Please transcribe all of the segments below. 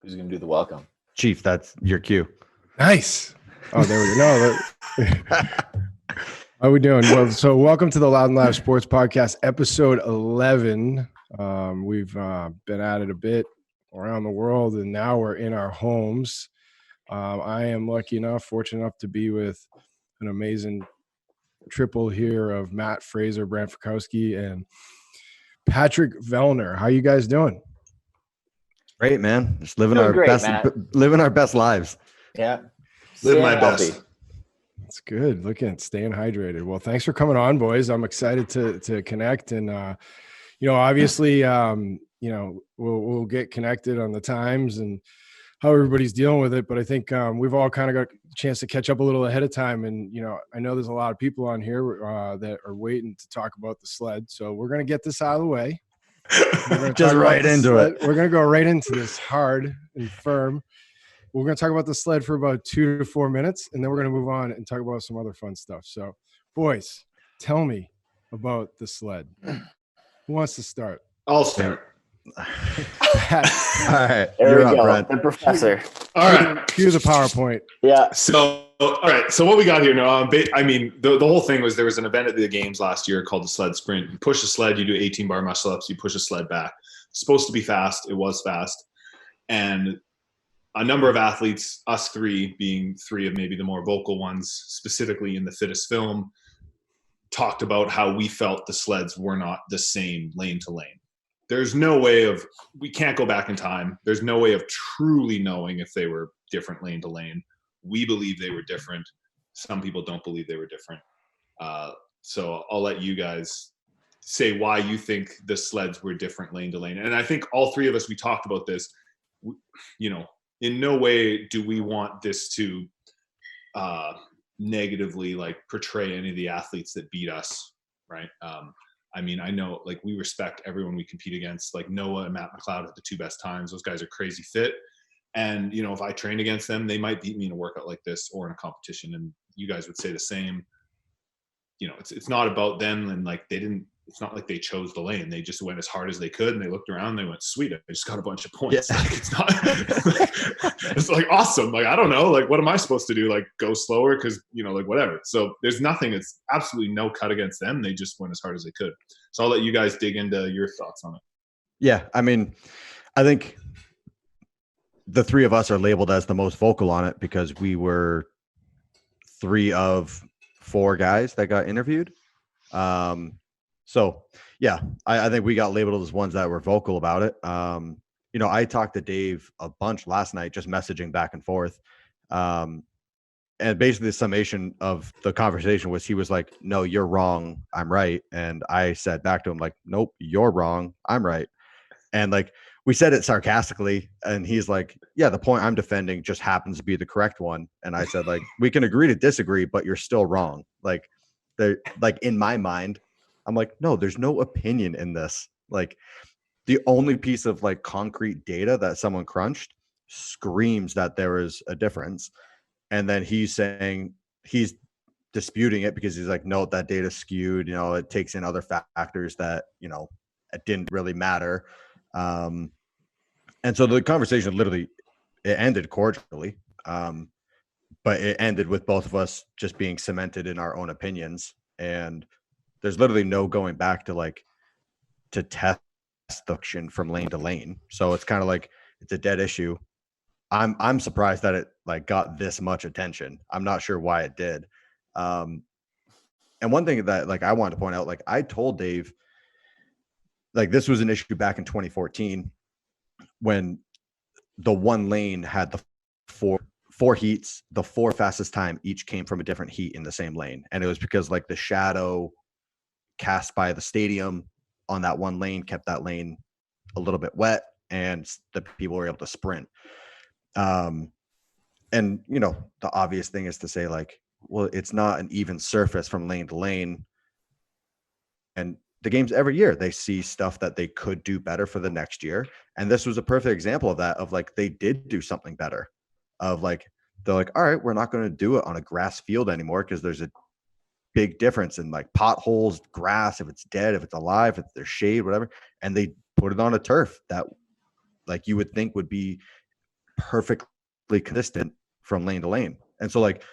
Who's going to do the welcome? Chief, that's your cue. Nice. Oh, there we go. No, how are we doing? Well, so welcome to the Loud and Live Sports Podcast, episode 11. We've been at it a bit around the world, and now we're in our homes. I am fortunate enough to be with an amazing triple here of Mat Fraser, Brent Fikowski, and Patrick Vellner. How you guys doing? Great, man. Just living Doing our great, best, Matt. living our best lives. Yeah. Live my Staying best. healthy. That's good. Look at staying hydrated. Well, thanks for coming on, boys. I'm excited to connect, and obviously, we'll get connected on the times and how everybody's dealing with it. But I think we've all kind of got a chance to catch up a little ahead of time, and I know there's a lot of people on here that are waiting to talk about the sled. So we're gonna get this out of the way. Just right into it. We're gonna go right into this hard and firm. We're going to talk about the sled for about 2 to 4 minutes, and then we're going to move on and talk about some other fun stuff. So, boys, tell me about the sled. Who wants to start? I'll start. All right. There we You're up, go. Brent. The professor. All right. Here's a PowerPoint. Yeah. So, all right. So what we got here now, the whole thing was there was an event at the games last year called the sled sprint. You push a sled, you do 18 bar muscle ups, you push a sled back. It's supposed to be fast. It was fast. And a number of athletes, us three being three of maybe the more vocal ones, specifically in the fittest film, talked about how we felt the sleds were not the same lane to lane. There's no way we can't go back in time. There's no way of truly knowing if they were different lane to lane. We believe they were different. Some people don't believe they were different. So I'll let you guys say why you think the sleds were different lane to lane. And I think all three of us, we talked about this, in no way do we want this to negatively portray any of the athletes that beat us, right? I know we respect everyone we compete against. Like Noah and Matt McLeod at the two best times. Those guys are crazy fit. And, if I train against them, they might beat me in a workout like this or in a competition. And you guys would say the same. It's not about them, and it's not like they chose the lane. They just went as hard as they could, and they looked around and they went, sweet, I just got a bunch of points. Yeah. It's not, it's awesome. I don't know, what am I supposed to do? Go slower? Cause whatever. So there's nothing, it's absolutely no cut against them. They just went as hard as they could. So I'll let you guys dig into your thoughts on it. Yeah. I think the three of us are labeled as the most vocal on it because we were 3 of 4 guys that got interviewed. So yeah, I think we got labeled as ones that were vocal about it. I talked to Dave a bunch last night, just messaging back and forth. And basically the summation of the conversation was, he was like, no, you're wrong, I'm right. And I said back to him, nope, you're wrong, I'm right. And we said it sarcastically, and he's like, yeah, the point I'm defending just happens to be the correct one. And I said, we can agree to disagree, but you're still wrong. In my mind, I'm like, no, there's no opinion in this. The only piece of concrete data that someone crunched screams that there is a difference. And then he's saying, he's disputing it because he's like, no, that data's skewed. It takes in other factors that, it didn't really matter. And so the conversation literally, it ended cordially. But it ended with both of us just being cemented in our own opinions. And there's literally no going back to test the action from lane to lane. So it's kind of it's a dead issue. I'm surprised that it got this much attention. I'm not sure why it did. And one thing that I wanted to point out, I told Dave, this was an issue back in 2014 when the one lane had the four heats, the 4 fastest time each came from a different heat in the same lane. And it was because the shadow cast by the stadium on that one lane kept that lane a little bit wet, and the people were able to sprint. And the obvious thing is to say well, it's not an even surface from lane to lane. And the games every year, they see stuff that they could do better for the next year. And this was a perfect example of that, of they did do something better, of they're all right, we're not going to do it on a grass field anymore because there's a big difference in potholes, grass, if it's dead, if it's alive, if there's shade, whatever. And they put it on a turf that you would think would be perfectly consistent from lane to lane. And so like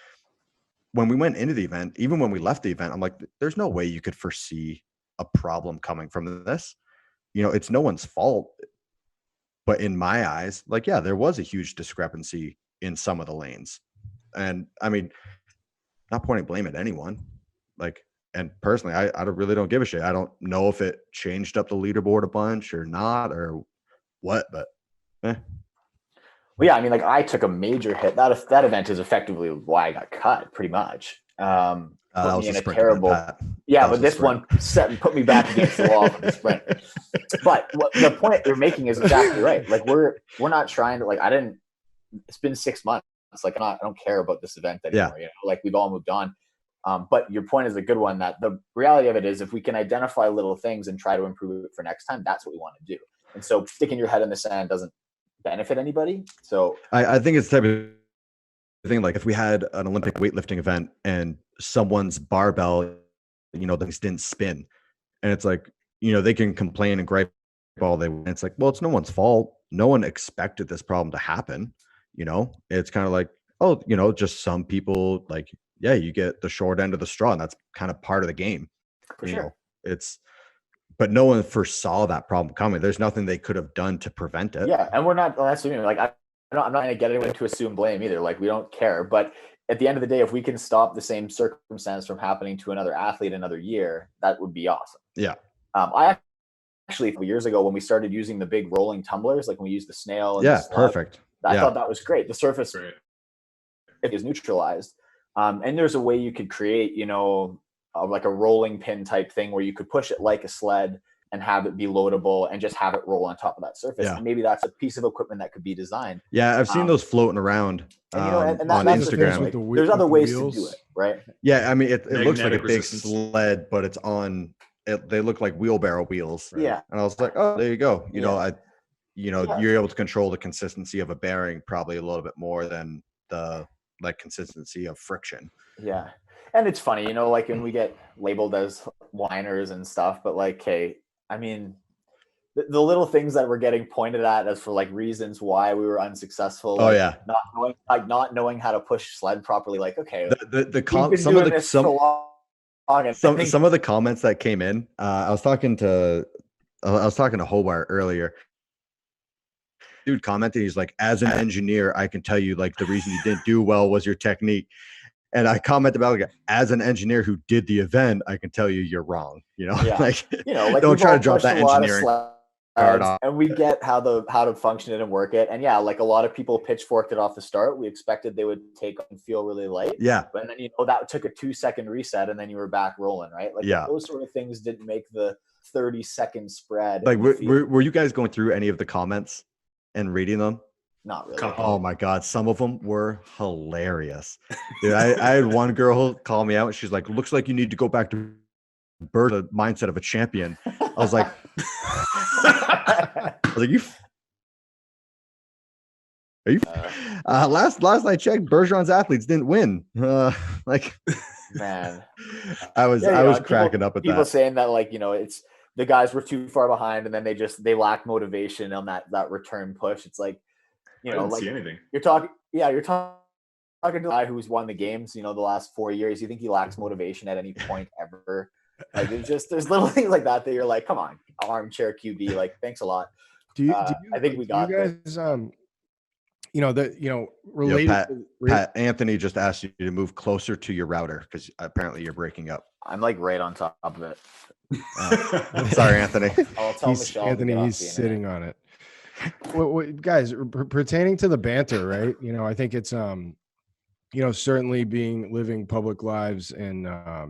when we went into the event, even when we left the event, I'm like, there's no way you could foresee a problem coming from this. You know, it's no one's fault. But in my eyes, like, yeah, there was a huge discrepancy in some of the lanes. And I mean, not pointing blame at anyone. Like, and personally, I really don't give a shit. I don't know if it changed up the leaderboard a bunch or not or what, but Well, yeah, I mean, like I took a major hit. That event is effectively why I got cut, pretty much. that Put was me in a a sprint terrible. event, Pat. Yeah, That was but a this sprint. one put me back against the wall for the sprint. But the point you're making is exactly right. Like we're not trying to like. It's been 6 months. It's like I don't care about this event anymore. Yeah. You know, like we've all moved on. But your point is a good one. That the reality of it is, if we can identify little things and try to improve it for next time, that's what we want to do. And so sticking your head in the sand doesn't benefit anybody. So I think it's the type of thing, like if we had an Olympic weightlifting event and someone's barbell, you know, things didn't spin, and it's like, you know, they can complain and gripe all they want. It's like, well, it's no one's fault. No one expected this problem to happen. You know, it's kind of like, oh, you know, just some people like, yeah, you get the short end of the straw, and that's kind of part of the game. for You sure. know, but no one foresaw that problem coming. There's nothing they could have done to prevent it. Yeah, and we're not. Well, that's what I mean. Like I'm not going to get anyone to assume blame either. Like we don't care. But at the end of the day, if we can stop the same circumstance from happening to another athlete another year, that would be awesome. Yeah. I actually, a couple years ago when we started using the big rolling tumblers, like when we used the snail. And Yeah. the slug, Perfect. I Yeah. thought that was great. The surface is neutralized. And there's a way you could create, you know, like a rolling pin type thing where you could push it like a sled and have it be loadable and just have it roll on top of that surface. Yeah. And maybe that's a piece of equipment that could be designed. Yeah. I've seen those floating around And, you know, and on that's the thing, Instagram. like, there's other ways to do it, right? Yeah. I mean, it looks like a Magnetic big resistance. sled, but it's on it. They look like wheelbarrow wheels. Right? Yeah. And I was like, oh, there you go. You know, Yeah. you're able to control the consistency of a bearing probably a little bit more than the like consistency of friction. Yeah. And it's funny, you know, like when we get labeled as whiners and stuff, but like, hey, I mean, the little things that we're getting pointed at as for like reasons why we were unsuccessful. Oh like yeah. Not knowing how to push sled properly. Like, okay, Some of the comments that came in, I was talking to Hobart earlier. Dude commented, he's like, as an engineer, I can tell you like the reason you didn't do well was your technique. And I commented about like, as an engineer who did the event, I can tell you you're wrong. You know, like, you know, like don't try to drop that engineering card off. And we get how to function it and work it. And yeah, like a lot of people pitchforked it off the start. We expected they would take and feel really light. Yeah. But then, you know, that took a 2-second reset and then you were back rolling, right? Like those sort of things didn't make the 30-second spread. Like, were you guys going through any of the comments and reading them? Not really. Oh my God. Some of them were hilarious. Dude, I had one girl call me out and she's like, looks like you need to go back to the mindset of a champion. I was like, are you last I checked, Bergeron's athletes didn't win. Like, man, I was cracking up at people that. saying that, like, you know, it's the guys were too far behind and then they lack motivation on that return push. It's like, you know, like see anything. you're talking to a guy who's won the games, you know, the last 4 years. You think he lacks motivation at any point ever? Like, there's little things like that you're like, come on, armchair QB, like, thanks a lot. I think we got you guys, related. Pat, Anthony just asked you to move closer to your router because apparently you're breaking up. I'm like right on top of it. Sorry, Anthony. I'll tell Michelle. Anthony, he's sitting on it. What guys, pertaining to the banter, right? You know, I think it's you know, certainly living public lives and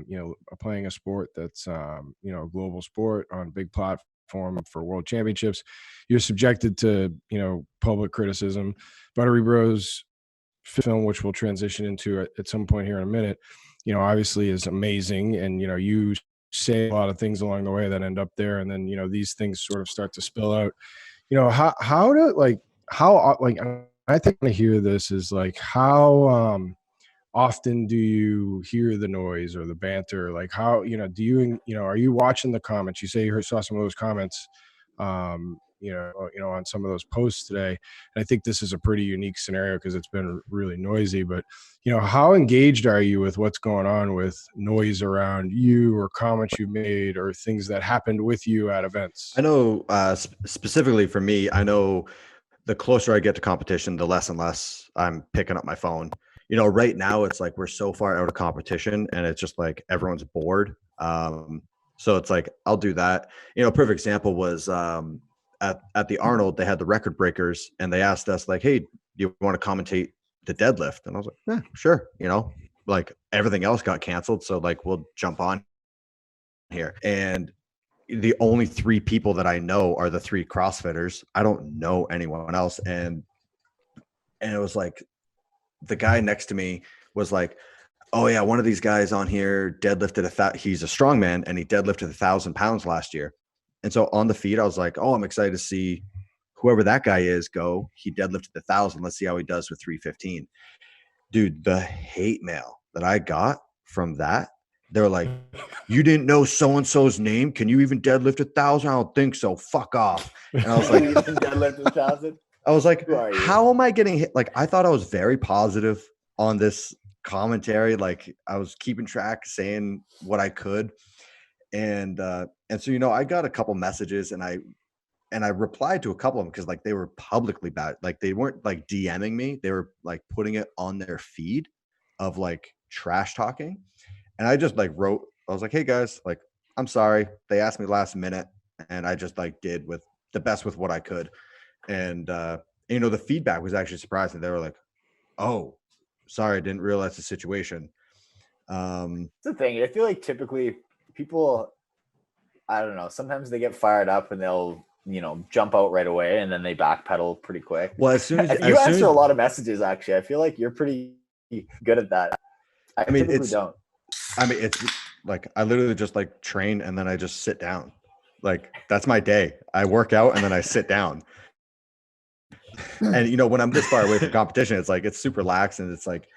you know, playing a sport that's you know, a global sport on a big platform for world championships, you're subjected to, you know, public criticism. Buttery Bros film, which we'll transition into at some point here in a minute, you know, obviously is amazing, and you know, you say a lot of things along the way that end up there, and then, you know, these things sort of start to spill out. You know, how I think I hear this is like, how often do you hear the noise or the banter? Like, how, you know, are you watching the comments? You say you saw some of those comments. on some of those posts today. And I think this is a pretty unique scenario because it's been really noisy, but how engaged are you with what's going on with noise around you or comments you made or things that happened with you at events? I know specifically for me, I know the closer I get to competition, the less and less I'm picking up my phone. Right now it's like we're so far out of competition and it's just like everyone's bored. So it's like I'll do that. A perfect example was at the Arnold, they had the record breakers and they asked us like, hey, do you want to commentate the deadlift? And I was like, yeah, sure. Like everything else got canceled. So like we'll jump on here. And the only 3 people that I know are the 3 CrossFitters. I don't know anyone else. And it was like the guy next to me was like, oh yeah, one of these guys on here deadlifted he's a strongman and he deadlifted 1,000 pounds last year. And so on the feed, I was like, oh, I'm excited to see whoever that guy is go. He deadlifted 1,000. Let's see how he does with 315. Dude, the hate mail that I got from that, they were like, you didn't know so-and-so's name? Can you even deadlift 1,000? I don't think so. Fuck off. And I was like, You can deadlift 1,000? I was like, Who are you? how am I getting hit? Like, I thought I was very positive on this commentary. Like I was keeping track, saying what I could. And so, I got a couple messages and I replied to a couple of them because like they were publicly bad. Like they weren't like DMing me. They were like putting it on their feed of like trash talking. And I just like wrote, I was like, hey guys, like, I'm sorry. They asked me last minute and I just like did with the best with what I could. And, the feedback was actually surprising. They were like, oh, sorry, I didn't realize the situation. It's the thing. I feel like typically people, I don't know, sometimes they get fired up and they'll, jump out right away and then they backpedal pretty quick. Well, as soon as you answer a lot of messages, actually. I feel like you're pretty good at that. I typically don't. It's like I literally just like train and then I just sit down. Like that's my day. I work out and then I sit down. And when I'm this far away from competition, it's like it's super lax and it's like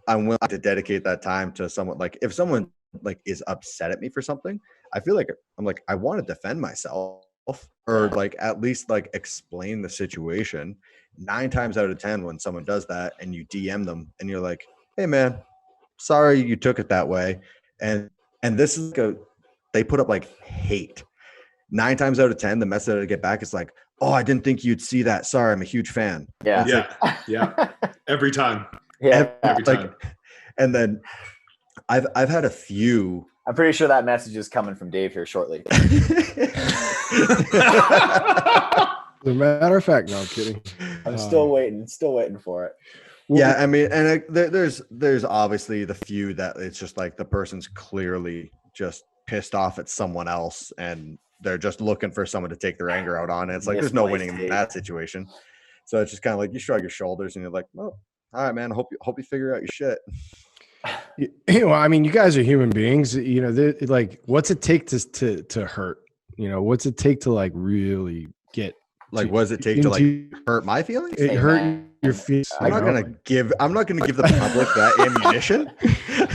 I'm willing to dedicate that time to someone. Like if someone like is upset at me for something, I feel like I'm like I want to defend myself or like at least like explain the situation. 9 times out of 10 when someone does that and you DM them and you're like, hey man, sorry you took it that way. And this is like they put up like hate. 9 times out of 10, the message that I get back is like, oh, I didn't think you'd see that. Sorry, I'm a huge fan. Yeah. Yeah. Every time. Yeah. Every time. And then I've had a few. I'm pretty sure that message is coming from Dave here shortly. As a matter of fact, no, I'm kidding. I'm still waiting for it. Yeah, and there's obviously the few that it's just like the person's clearly just pissed off at someone else and they're just looking for someone to take their anger out on. And it's like there's no winning in that situation. So it's just kind of like you shrug your shoulders and you're like, well, all right, man. Hope you figure out your shit. Well, you guys are human beings. Like, what's it take to hurt? What's it take to like really get like? What does it take to like hurt my feelings? It hurt your feelings. I'm not gonna give the public that ammunition.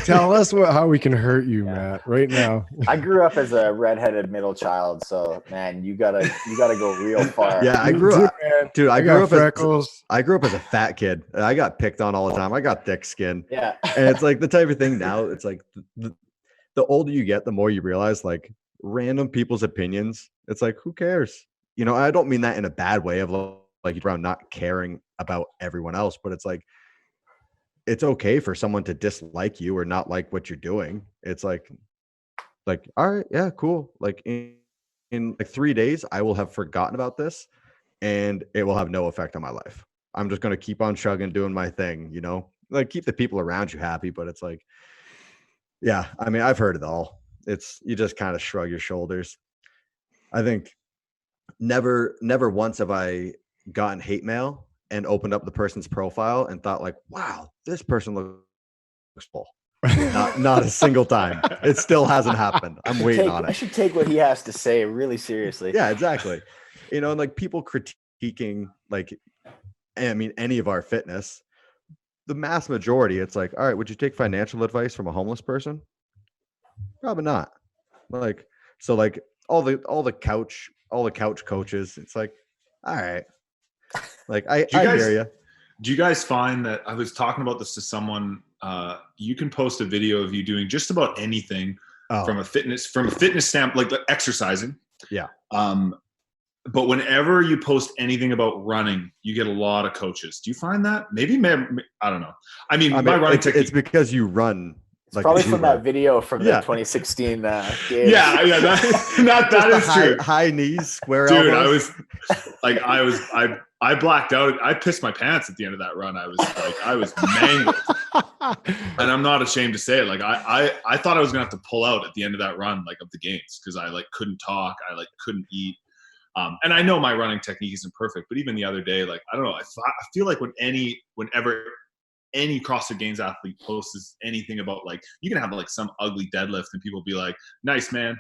Tell us how we can hurt you, Matt, right now. I grew up as a redheaded middle child, so man, you gotta go real far. Yeah, I grew up, dude. I grew up freckles. I grew up as a fat kid. I got picked on all the time. I got thick skin. Yeah, and it's like the type of thing now. It's like the older you get, the more you realize like random people's opinions. It's like who cares? I don't mean that in a bad way of like around not caring about everyone else, but it's like it's okay for someone to dislike you or not like what you're doing. It's like all right, yeah, cool. Like in like 3 days, I will have forgotten about this and it will have no effect on my life. I'm just going to keep on chugging, doing my thing, like keep the people around you happy. But it's like, yeah, I've heard it all. You just kind of shrug your shoulders. I think never once have I gotten hate mail and opened up the person's profile and thought like, wow, this person looks full. Not a single time. It still hasn't happened. I'm waiting on it. I should take what he has to say really seriously. Yeah, exactly. And like people critiquing like, any of our fitness, the mass majority, it's like, all right, would you take financial advice from a homeless person? Probably not. Like, so like all the couch all the couch coaches. It's like, all right. Like I Do you guys- hear you. Do you guys find that I was talking about this to someone? You can post a video of you doing just about anything from a fitness stamp, like the exercising. Yeah. But whenever you post anything about running, you get a lot of coaches. Do you find that? Maybe I don't know. I mean, my running technique. It's because you run. It's like probably from that video from the 2016 games. Yeah, that is true. High knees, square dude, elbows. I blacked out. I pissed my pants at the end of that run. I was mangled. And I'm not ashamed to say it. Like I thought I was gonna have to pull out at the end of that run, like of the games, because I like couldn't talk. I like couldn't eat. And I know my running technique isn't perfect, but even the other day, like I don't know. I feel like whenever any CrossFit Games athlete posts anything about like you can have like some ugly deadlift and people be like, "Nice, man,"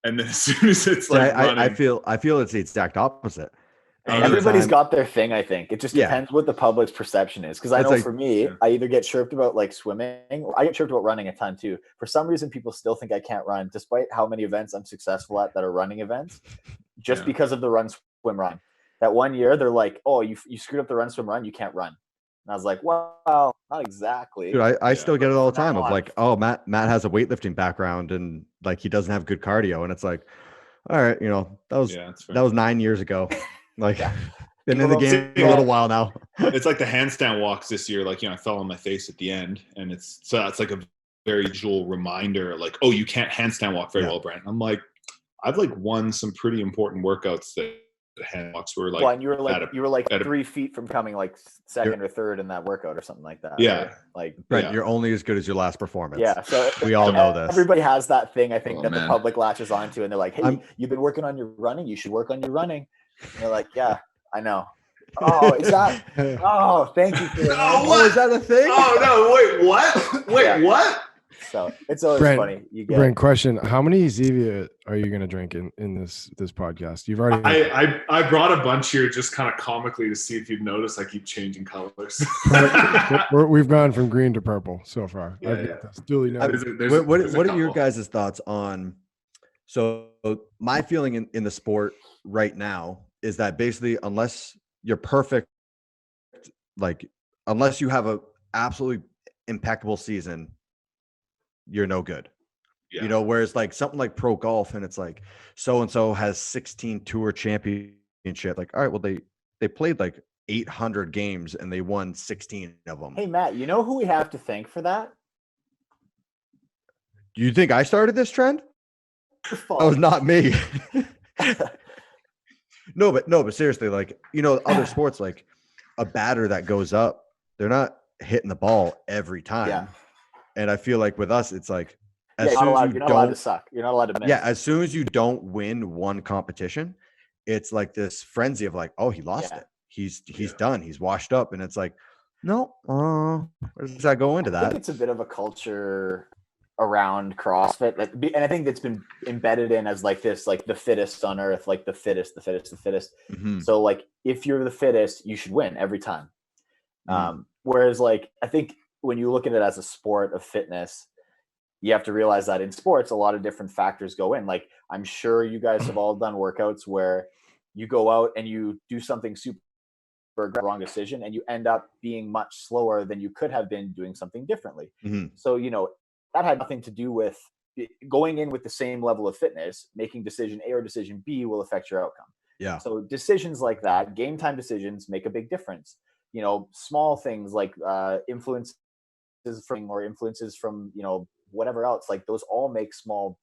and then as soon as it's like I feel it's the exact opposite. Everybody's got their thing. I think it just depends what the public's perception is. Because I know for me, I either get chirped about like swimming, or I get chirped about running a ton too. For some reason, people still think I can't run, despite how many events I'm successful at that are running events, just because of the run, swim, run. That one year, they're like, "Oh, you screwed up the run, swim, run. You can't run." And I was like, "Well, not exactly." Dude, I still get it all the time of like, "Oh, Matt has a weightlifting background and like he doesn't have good cardio," and it's like, all right, that was 9 years ago. Like, been in the game a little while now. It's like the handstand walks this year. Like, I fell on my face at the end, and it's like a very visual reminder. Like, oh, you can't handstand walk very well, Brent. I'm like, I've like won some pretty important workouts that hand walks were like. Well, and you were like 3 feet from coming like second or third in that workout or something like that. Yeah, right? Like Brent, you're only as good as your last performance. Yeah, so we all know this. Everybody has that thing. I think the public latches onto, and they're like, "Hey, you've been working on your running. You should work on your running." And they're like, "Yeah, I know." Oh, is that? Oh, thank you for that. Oh, is that a thing? Oh no! Wait, what? Wait, what? So it's always funny. Brent, question: how many Zevia are you going to drink in this podcast? You've already. I brought a bunch here just kind of comically to see if you've noticed. I keep changing colors. We've gone from green to purple so far. Duly noted. What are your guys' thoughts on? So my feeling in the sport right now is that basically, unless you're perfect, like unless you have a absolutely impeccable season, you're no good. Yeah. Whereas like something like pro golf, and it's like so and so has 16 tour championship. Like, all right, well they played like 800 games and they won 16 of them. Hey Matt, you know who we have to thank for that? Do you think I started this trend? That was not me. No, but seriously, like other sports, like a batter that goes up, they're not hitting the ball every time. Yeah. And I feel like with us, it's like you're not allowed to suck. You're not allowed to miss. Yeah, as soon as you don't win one competition, it's like this frenzy of like, oh, he lost it. He's done. He's washed up, and it's like, no, where does that go into that? I think it's a bit of a culture around CrossFit, and I think that's been embedded in as like this, like the fittest on earth, like the fittest. Mm-hmm. So like if you're the fittest, you should win every time. Mm-hmm. Whereas like I think when you look at it as a sport of fitness, you have to realize that in sports, a lot of different factors go in. Like I'm sure you guys have all done workouts where you go out and you do something super wrong decision, and you end up being much slower than you could have been doing something differently. Mm-hmm. So that had nothing to do with going in with the same level of fitness. Making decision A or decision B will affect your outcome. Yeah. So decisions like that, game time decisions, make a big difference. Small things like influences from whatever else, like those all make small.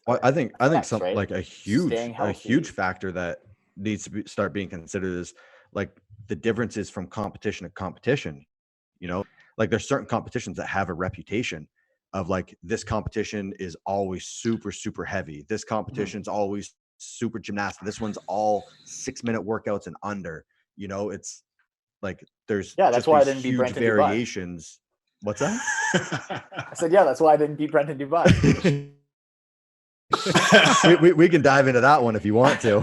Well, I think something right? like a huge factor that needs to start being considered is like the differences from competition to competition. Like there's certain competitions that have a reputation of like this competition is always super, super heavy. This competition's always super gymnastic. This one's all 6-minute workouts and under. It's like there's that's why I didn't beat Brent in variations. What's that? I said, that's why I didn't beat Brent in Dubai. we can dive into that one if you want to.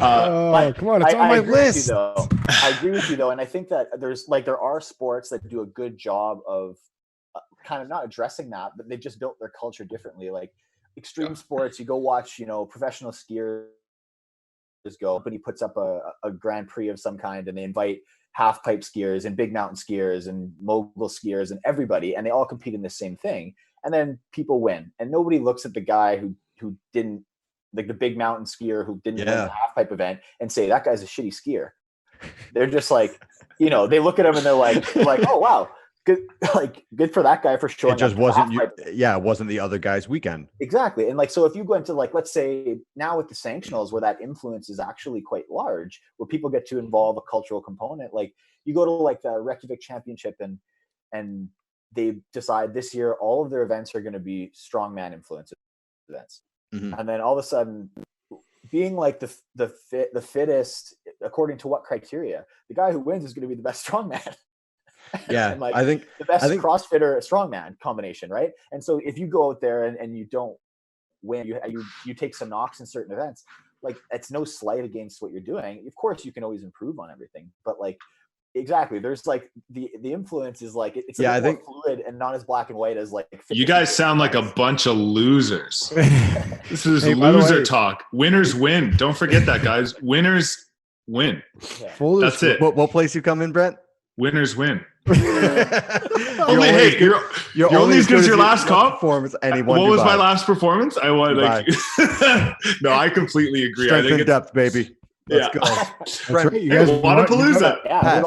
Come on, it's on my list. I agree with you though, and I think that there are sports that do a good job of kind of not addressing that, but they just built their culture differently. Like extreme sports, you go watch, professional skiers go, but he puts up a Grand Prix of some kind, and they invite half pipe skiers and big mountain skiers and mogul skiers and everybody, and they all compete in the same thing. And then people win, and nobody looks at the guy who didn't, like the big mountain skier who didn't win the half pipe event, and say that guy's a shitty skier. They're just like, they look at him and they're like, oh wow, good for that guy for showing. It just wasn't it wasn't the other guy's weekend. Exactly. And so if you go into let's say now with the Sanctionals, where that influence is actually quite large, where people get to involve a cultural component, like you go to the Reykjavik Championship and they decide this year all of their events are going to be strongman influence events. Mm-hmm. And then all of a sudden, being the fittest according to what criteria, the guy who wins is going to be the best strongman. Yeah, I think the best CrossFitter strongman combination, right? And so if you go out there and you don't win, you take some knocks in certain events, it's no slight against what you're doing. Of course, you can always improve on everything, but exactly, there's the influence is it's I think more fluid and not as black and white as you guys sound like a bunch of losers. This is loser talk. Winners win. Don't forget that, guys. Winners win. Yeah. That's it. What place you come in, Brent? Winners win. You're only as good as your last comp performance. What was my last performance? I want No, I completely agree. Strength and depth, baby. Let's go. That's right. You guys Wadapalooza. Yeah,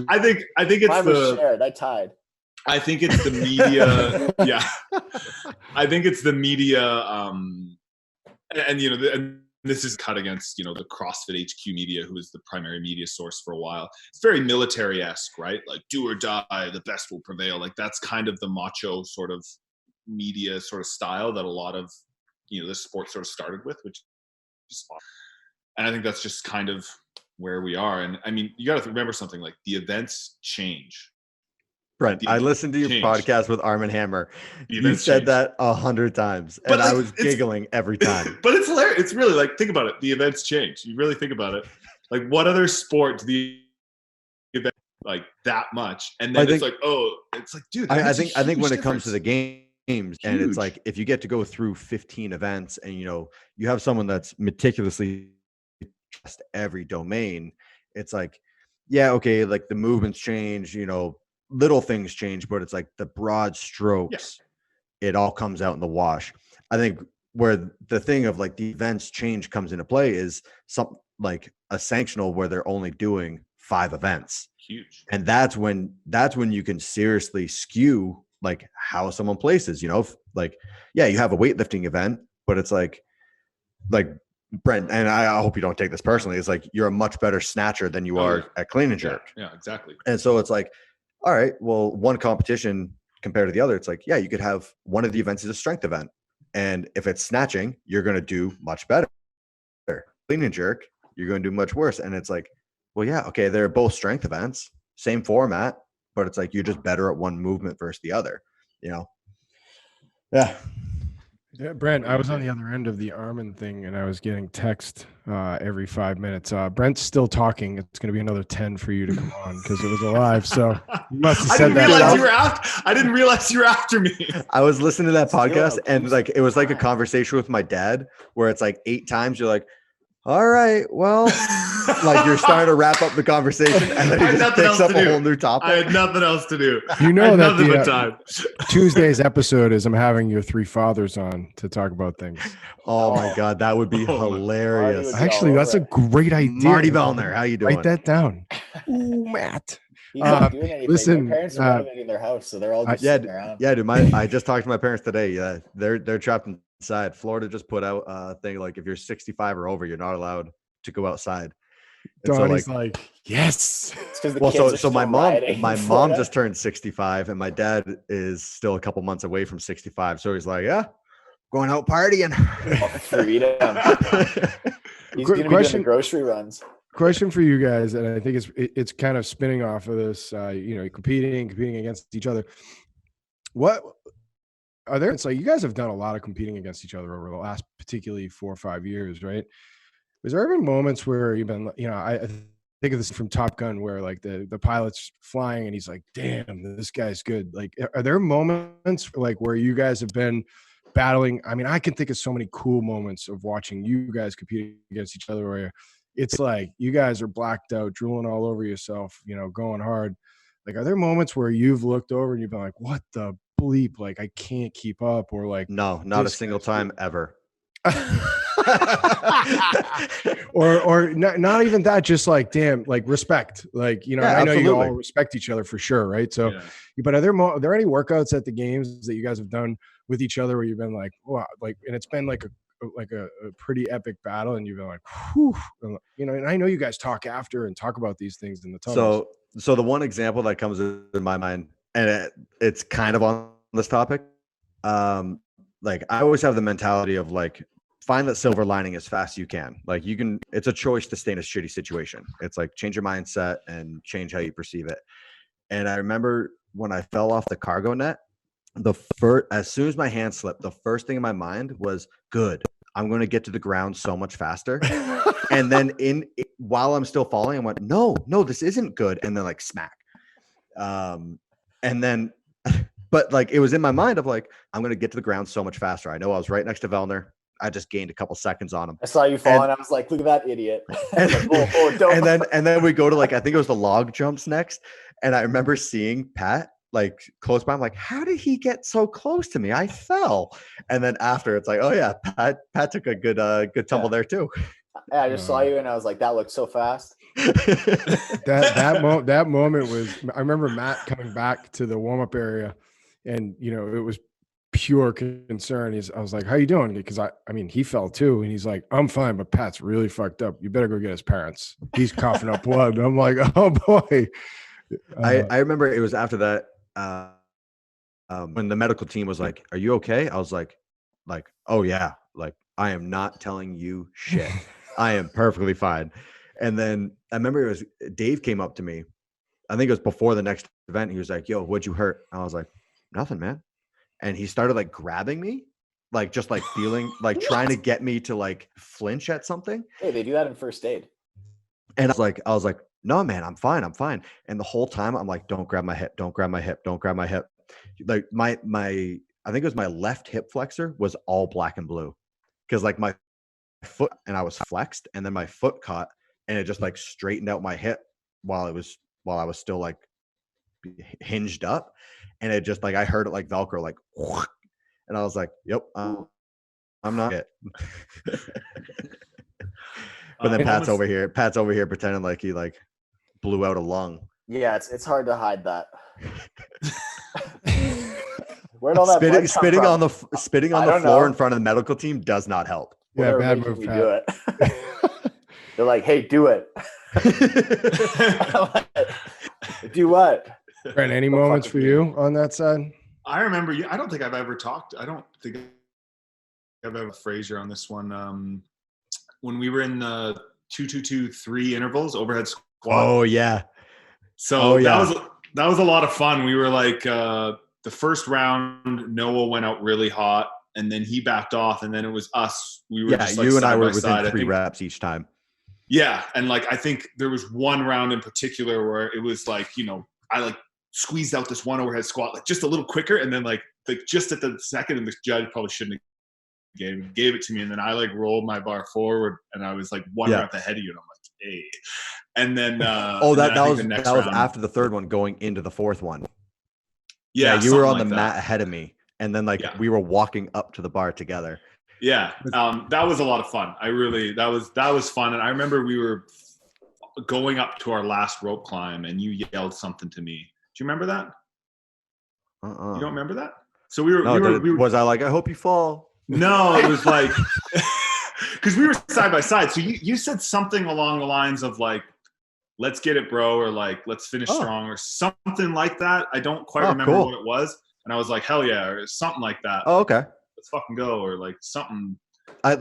I think it's I tied. I think it's the media. Yeah, I think it's the media. And this is cut against the CrossFit HQ media, who is the primary media source for a while. It's very military-esque, right? Like do or die, the best will prevail. That's kind of the macho sort of media sort of style that a lot of this sport sort of started with, which is fun. And I think that's just kind of where we are. And I mean, you got to remember something, the events change. Brent, I listened to your podcast with Arm & Hammer. You said that 100 times, and I was giggling every time. But it's hilarious. It's really think about it. The events change. You really think about it. What other sport do the event that much? And then dude. I think when it comes to the games, and it's if you get to go through 15 events, and you have someone that's meticulously just every domain, it's the movements change, little things change, but it's the broad strokes, it all comes out in the wash. I think where the thing of the events change comes into play is something like a sanctional where they're only doing 5 events. Huge. And that's when you can seriously skew how someone places, you have a weightlifting event, but it's like Brent, and I hope you don't take this personally, it's you're a much better snatcher than you are at clean and jerk. Yeah, exactly. And so it's all right, well, one competition compared to the other, it's you could have one of the events is a strength event. And if it's snatching, you're going to do much better. Clean and jerk, you're going to do much worse. And it's well, yeah, okay, they're both strength events, same format, but it's you're just better at one movement versus the other, Yeah. Yeah, Brent, I was on the other end of the Armin thing, and I was getting text every 5 minutes. Brent's still talking. It's going to be another 10 for you to come on because it was alive. So you must have said that. I didn't realize you were after me. I was listening to that podcast, and it was a conversation with my dad where it's 8 times you're all right, well, you're starting to wrap up the conversation, and then he just picks up a whole new topic. I had nothing else to do. That the Tuesday's episode is I'm having your 3 fathers on to talk about things. Oh my God, that would be hilarious. Actually, that's a great idea. Marty Vellner, how you doing? Write that down. Ooh, Matt. He's not doing anything. Listen, my parents are renovating their house, so they're all just sitting around. Yeah, dude. I just talked to my parents today. Yeah, they're trapped inside. Florida just put out a thing if you're 65 or over, you're not allowed to go outside. Donnie's yes. So my mom just turned 65, and my dad is still a couple months away from 65. So he's going out partying. Freedom. He's going to be doing the grocery runs. Question for you guys, and I think it's kind of spinning off of this. Competing against each other. What are there? It's you guys have done a lot of competing against each other over the last, particularly 4 or 5 years, right? Was there ever moments where you've been, I think of this from Top Gun, where the pilot's flying and he's damn, this guy's good. Are there moments where you guys have been battling. I mean, I can think of so many cool moments of watching you guys compete against each other where it's like you guys are blacked out, drooling all over yourself, you know, going hard. Like, are there moments where you've looked over and you've been like, what the bleep? Like, I can't keep up, or like, No, not a single time ever. or not even that, just like, damn, like respect, like, you know, Yeah, I know you absolutely. all respect each other for sure, right? So Yeah. but are there any workouts at the games that you guys have done with each other where you've been like, wow, like, and it's been like a pretty epic battle and you've been like, whew, you know, and I know you guys talk after and talk about these things in the tunnels. So the one example that comes in my mind, and it's kind of on this topic, like I always have the mentality of like, find that silver lining as fast as you can. Like it's a choice to stay in a shitty situation. It's like, change your mindset and change how you perceive it. And I remember when I fell off the cargo net, as soon as my hand slipped, the first thing in my mind was, good, I'm going to get to the ground so much faster. And then while I'm still falling, I went, no, this isn't good. And then like smack. And then, but like, it was in my mind of like, I'm going to get to the ground so much faster. I know I was right next to Vellner. I just gained a couple seconds on him. I saw you fall, and I was like, "Look at that idiot!" And then we go to like, I think it was the log jumps next, and I remember seeing Pat like close by. I'm like, how did he get so close to me? I fell. And then after, it's like, oh yeah, Pat took a good tumble there too. I just saw you, and I was like, "That looked so fast." that moment was. I remember Matt coming back to the warm up area, and you know, it was pure concern. I was like, how you doing? Because I mean, he fell too. And he's like, I'm fine, but Pat's really fucked up. You better go get his parents. He's coughing up blood. And I'm like, oh boy. I remember it was after that, when the medical team was like, are you okay? I was like, oh yeah. Like, I am not telling you shit. I am perfectly fine. And then I remember Dave came up to me. I think it was before the next event. He was like, yo, what'd you hurt? I was like, nothing, man. And he started like grabbing me, like just like feeling like trying to get me to like flinch at something. Hey, they do that in first aid. And I was like, no, man, I'm fine. And the whole time I'm like, don't grab my hip. Don't grab my hip. Don't grab my hip. Like my, I think it was my left hip flexor was all black and blue. Cause like my foot, and I was flexed, and then my foot caught, and it just like straightened out my hip while I was still like hinged up. And it just like, I heard it like Velcro, like, and I was like, yep, I'm not it. But then Pat's over here pretending like he like blew out a lung. Yeah, it's hard to hide that. Where'd all that spitting on the floor know. in front of the medical team does not help. Yeah, Well, bad move. Do it. They're like, hey, do it. Do what? Brent, any moments for you on that side? I remember you. I don't think I've ever talked. I don't think I've ever Fraser on this one. When we were in the 2-2-2-3 intervals, overhead squat. Oh yeah. So that was a lot of fun. We were like, the first round, Noah went out really hot, and then he backed off, and then it was us. We were just like, you and I were side. within 3 reps each time. Yeah, and like I think there was one round in particular where it was like, you know, I like squeezed out this one overhead squat like just a little quicker, and then like just at the second, and the judge probably shouldn't have gave it to me, and then I like rolled my bar forward, and I was like one rep ahead of you, and I'm like, hey, and then that was after the third one going into the fourth one. Yeah, you were on the mat ahead of me, and then like we were walking up to the bar together. Yeah, that was a lot of fun. That was fun, and I remember we were going up to our last rope climb, and you yelled something to me. Do you remember that? You don't remember that? So we were. Was I like, I hope you fall? No, it was like, because we were side by side. So you said something along the lines of like, let's get it, bro, or like, let's finish strong, or something like that. I don't quite remember what it was. And I was like, hell yeah, or something like that. Oh, okay. Let's fucking go, or like something. I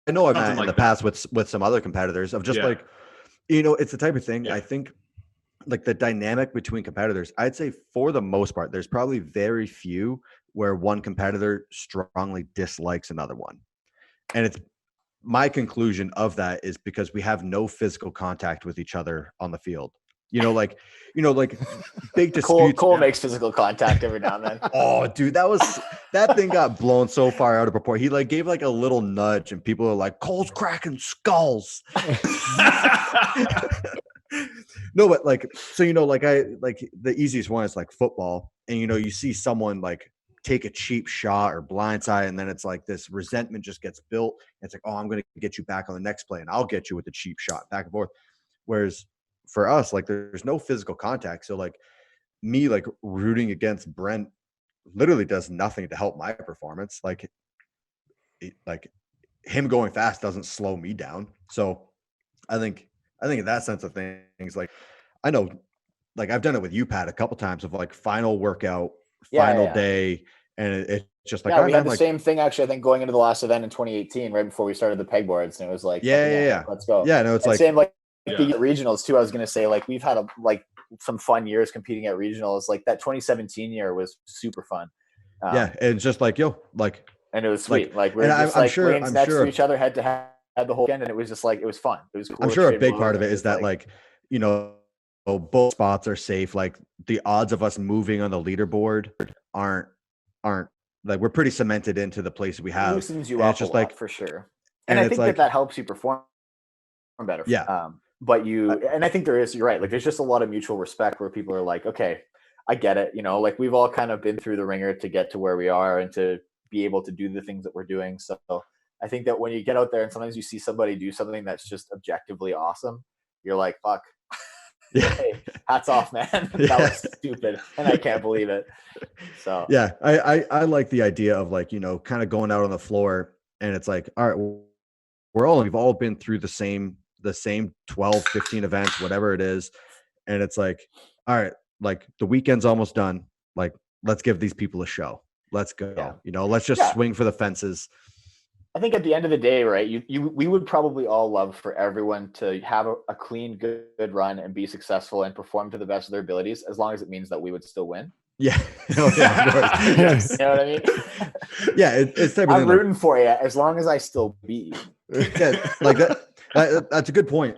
know I've met in the past with some other competitors of just like, you know, it's the type of thing. I think like the dynamic between competitors, I'd say for the most part, there's probably very few where one competitor strongly dislikes another one. And it's my conclusion of that is because we have no physical contact with each other on the field. like big disputes. Cole makes physical contact every now and then. Oh, dude, that thing got blown so far out of proportion. He like gave like a little nudge, and people are like, "Cole's cracking skulls." No, but like, so like the easiest one is like football, and you see someone like take a cheap shot or blindside, and then it's like this resentment just gets built. And it's like, oh, I'm going to get you back on the next play, and I'll get you with the cheap shot, back and forth. Whereas for us, like, there's no physical contact, so like me like rooting against Brent literally does nothing to help my performance. Like him going fast doesn't slow me down. So I think in that sense of things, like, I know, like, I've done it with you, Pat, a couple times of like final workout, final day, and it's just like, we had the same thing actually. I think going into the last event in 2018, right before we started the pegboards, and it was like, let's go. Yeah, no, it's and like same like being at regionals too. I was gonna say, like, we've had some fun years competing at regionals. Like that 2017 year was super fun. And it's just like, and it was sweet. Like we're just I'm sure next to each other, head to head the whole weekend, and it was just like, it was fun. It was cool. I'm sure a big part of it is that like both spots are safe. Like the odds of us moving on the leaderboard aren't like, we're pretty cemented into the place we have. It loosens you up, just like, for sure. And I think like, that helps you perform better. Yeah. But and I think you're right. Like there's just a lot of mutual respect where people are like, okay, I get it. Like we've all kind of been through the ringer to get to where we are and to be able to do the things that we're doing. So I think that when you get out there and sometimes you see somebody do something that's just objectively awesome, you're like, fuck. Hey, hats off, man. That was stupid, and I can't believe it. So yeah, I like the idea of like, kind of going out on the floor, and it's like, all right, we've all been through the same 12, 15 events, whatever it is, and it's like, all right, like the weekend's almost done. Like, let's give these people a show. Let's go. Let's just swing for the fences. I think at the end of the day, right, we would probably all love for everyone to have a clean, good run and be successful and perform to the best of their abilities, as long as it means that we would still win. Yeah. Oh, yeah, of course. Yes. You know what I mean? Yeah, it's I'm rooting for you as long as I still beat you. Yeah, like that. That's a good point.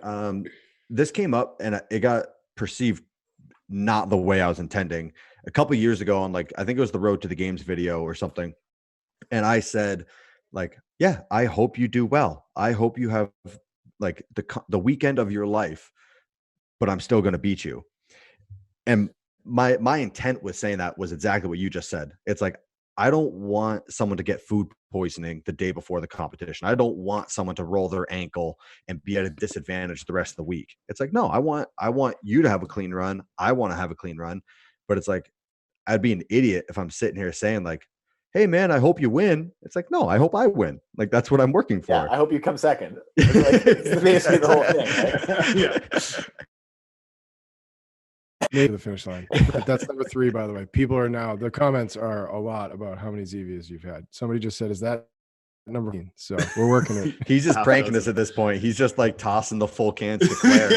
This came up and it got perceived not the way I was intending. A couple of years ago on, like, I think it was the Road to the Games video or something, and I said, like, yeah, I hope you do well. I hope you have like the weekend of your life, but I'm still going to beat you. And my intent with saying that was exactly what you just said. It's like, I don't want someone to get food poisoning the day before the competition. I don't want someone to roll their ankle and be at a disadvantage the rest of the week. It's like, no, I want you to have a clean run. I want to have a clean run. But it's like, I'd be an idiot if I'm sitting here saying like, hey man, I hope you win. It's like, no, I hope I win. Like, that's what I'm working for. Yeah, I hope you come second. It's basically the whole thing, right? Yeah. Made the finish line. That's number 3, by the way. People are now, the comments are a lot about how many Zevias you've had. Somebody just said, is that number 1? So we're working it. He's just pranking us at this point. He's just like tossing the full cans to Claire.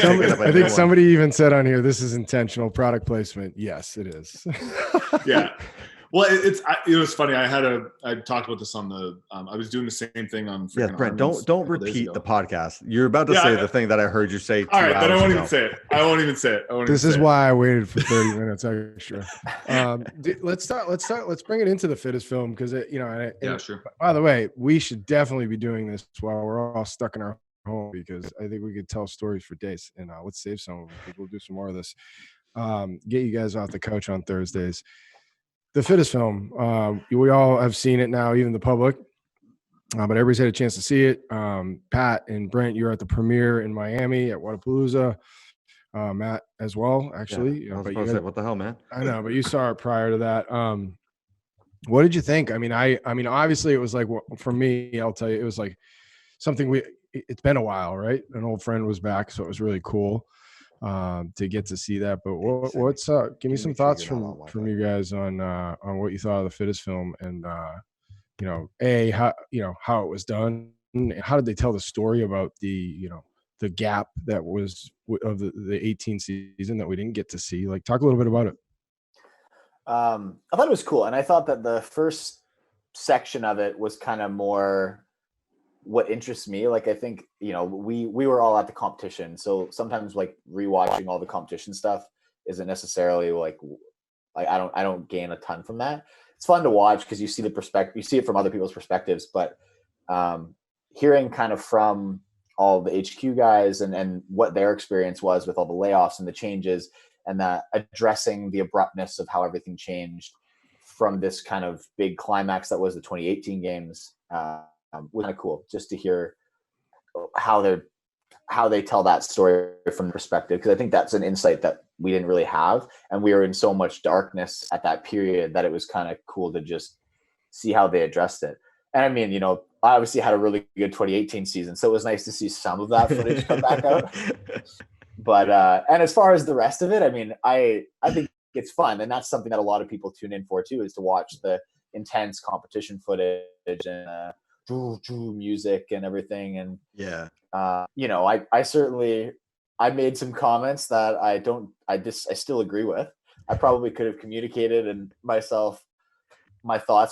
I think somebody even said on here, this is intentional product placement. Yes, it is. Yeah. Well, it was funny. I talked about this on the. I was doing the same thing on. Yeah, Brent. Don't repeat the podcast. You're about to say the thing that I heard you say. All right, then I won't even say it. I won't even say it. This is why I waited for 30 minutes extra. Let's bring it into the fittest film, because sure. By the way, we should definitely be doing this while we're all stuck in our home, because I think we could tell stories for days. And let's save some of them, because we'll do some more of this. Get you guys off the couch on Thursdays. The fittest film, we all have seen it now, even the public, but everybody's had a chance to see it. Pat and Brent, you're at the premiere in Miami at Wadapalooza. Matt as well, actually. Yeah, I was about to say, what the hell, man? I know, but you saw it prior to that. What did you think? I mean, obviously it was like, for me, I'll tell you, it was like something it's been a while, right? An old friend was back, so it was really cool to get to see that. But what's give me some thoughts from you guys on what you thought of the fittest film, and how it was done, how did they tell the story about the gap that was of the 18 season that we didn't get to see. Like, talk a little bit about it. I thought it was cool, and I thought that the first section of it was kind of more what interests me, like I think, you know, we were all at the competition, so sometimes like rewatching all the competition stuff isn't necessarily like I don't gain a ton from that. It's fun to watch because you see the perspective, you see it from other people's perspectives, but hearing kind of from all the HQ guys and what their experience was with all the layoffs and the changes, and that addressing the abruptness of how everything changed from this kind of big climax that was the 2018 games, was kind of cool just to hear how they tell that story from the perspective, because I think that's an insight that we didn't really have, and we were in so much darkness at that period that it was kind of cool to just see how they addressed it. And I mean, you know, I obviously had a really good 2018 season, so it was nice to see some of that footage come back out. But and as far as the rest of it, I mean, I think it's fun, and that's something that a lot of people tune in for too, is to watch the intense competition footage and music and everything. And Yeah. you know, I certainly made some comments that I still agree with. I probably could have communicated and my thoughts,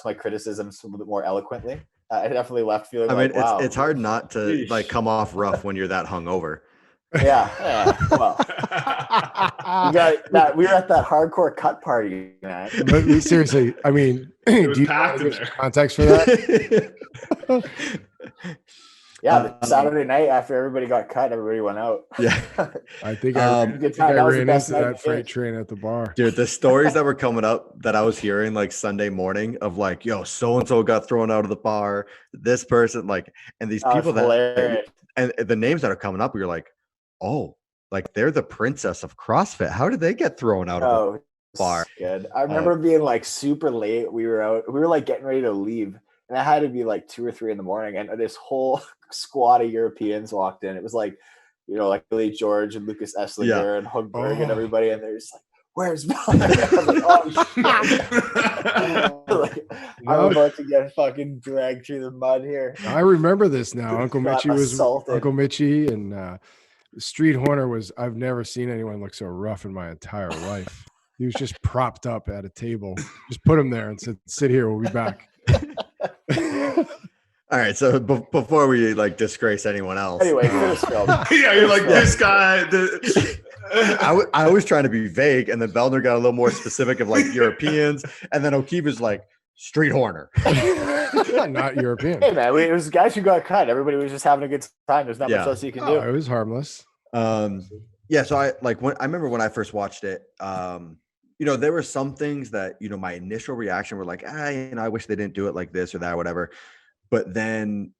my criticisms a little bit more eloquently. I definitely left feeling like, wow. It's hard not to like come off rough when you're that hungover. Yeah. Well, we got that. We were at that hardcore cut party, man. But seriously, I mean, It was do you packed in give there. context for that? Yeah, the Saturday night after everybody got cut, everybody went out. Yeah. I think I ran into that freight train at the bar. Dude, the stories that were coming up that I was hearing like Sunday morning of like, yo, so-and-so got thrown out of the bar, this person, like, and these people that, and the names that are coming up, you're like, oh, like they're the princess of CrossFit. How did they get thrown out of the bar? Good. I remember being like super late. We were like getting ready to leave, and it had to be like 2 or 3 in the morning, and this whole squad of Europeans walked in. It was like, you know, like Billy George and Lucas Esslinger and Hugberg and everybody, and they're just like, "Where's Vellner?" I'm about to get fucking dragged through the mud here. I remember this now. Uncle Mitchie and Street Horner was. I've never seen anyone look so rough in my entire life. He was just propped up at a table. Just put him there and said, "Sit here. We'll be back." All right, so before we like disgrace anyone else, anyway, yeah, you're like this guy. I was trying to be vague, and then Vellner got a little more specific of like Europeans, and then O'Keefe is like Street Horner, not European. Hey man, it was guys who got cut. Everybody was just having a good time. There's not much else you can do. It was harmless. Yeah, so I remember when I first watched it. You know, there were some things that, you know, my initial reaction were like, you know, I wish they didn't do it like this or that, or whatever. But then,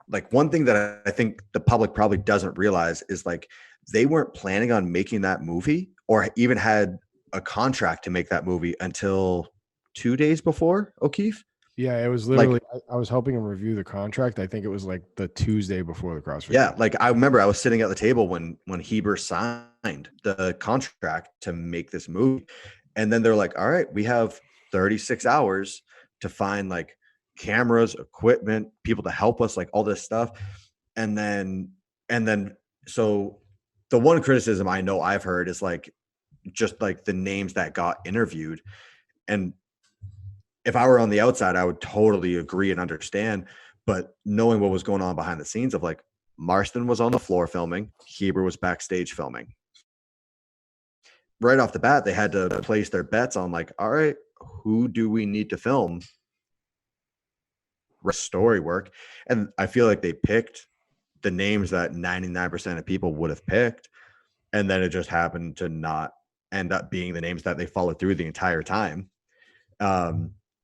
like, one thing that I think the public probably doesn't realize is like they weren't planning on making that movie or even had a contract to make that movie until 2 days before, O'Keefe. Yeah, it was literally, like, I was helping him review the contract. I think it was like the Tuesday before the CrossFit. Yeah, like I remember I was sitting at the table when Heber signed the contract to make this movie. And then they're like, all right, we have 36 hours to find like cameras, equipment, people to help us, like all this stuff. And then so the one criticism I know I've heard is like just like the names that got interviewed. And if I were on the outside, I would totally agree and understand. But knowing what was going on behind the scenes of like Marston was on the floor filming, Heber was backstage filming. Right off the bat, they had to place their bets on like, all right, who do we need to film story work? And I feel like they picked the names that 99% of people would have picked. And then it just happened to not end up being the names that they followed through the entire time.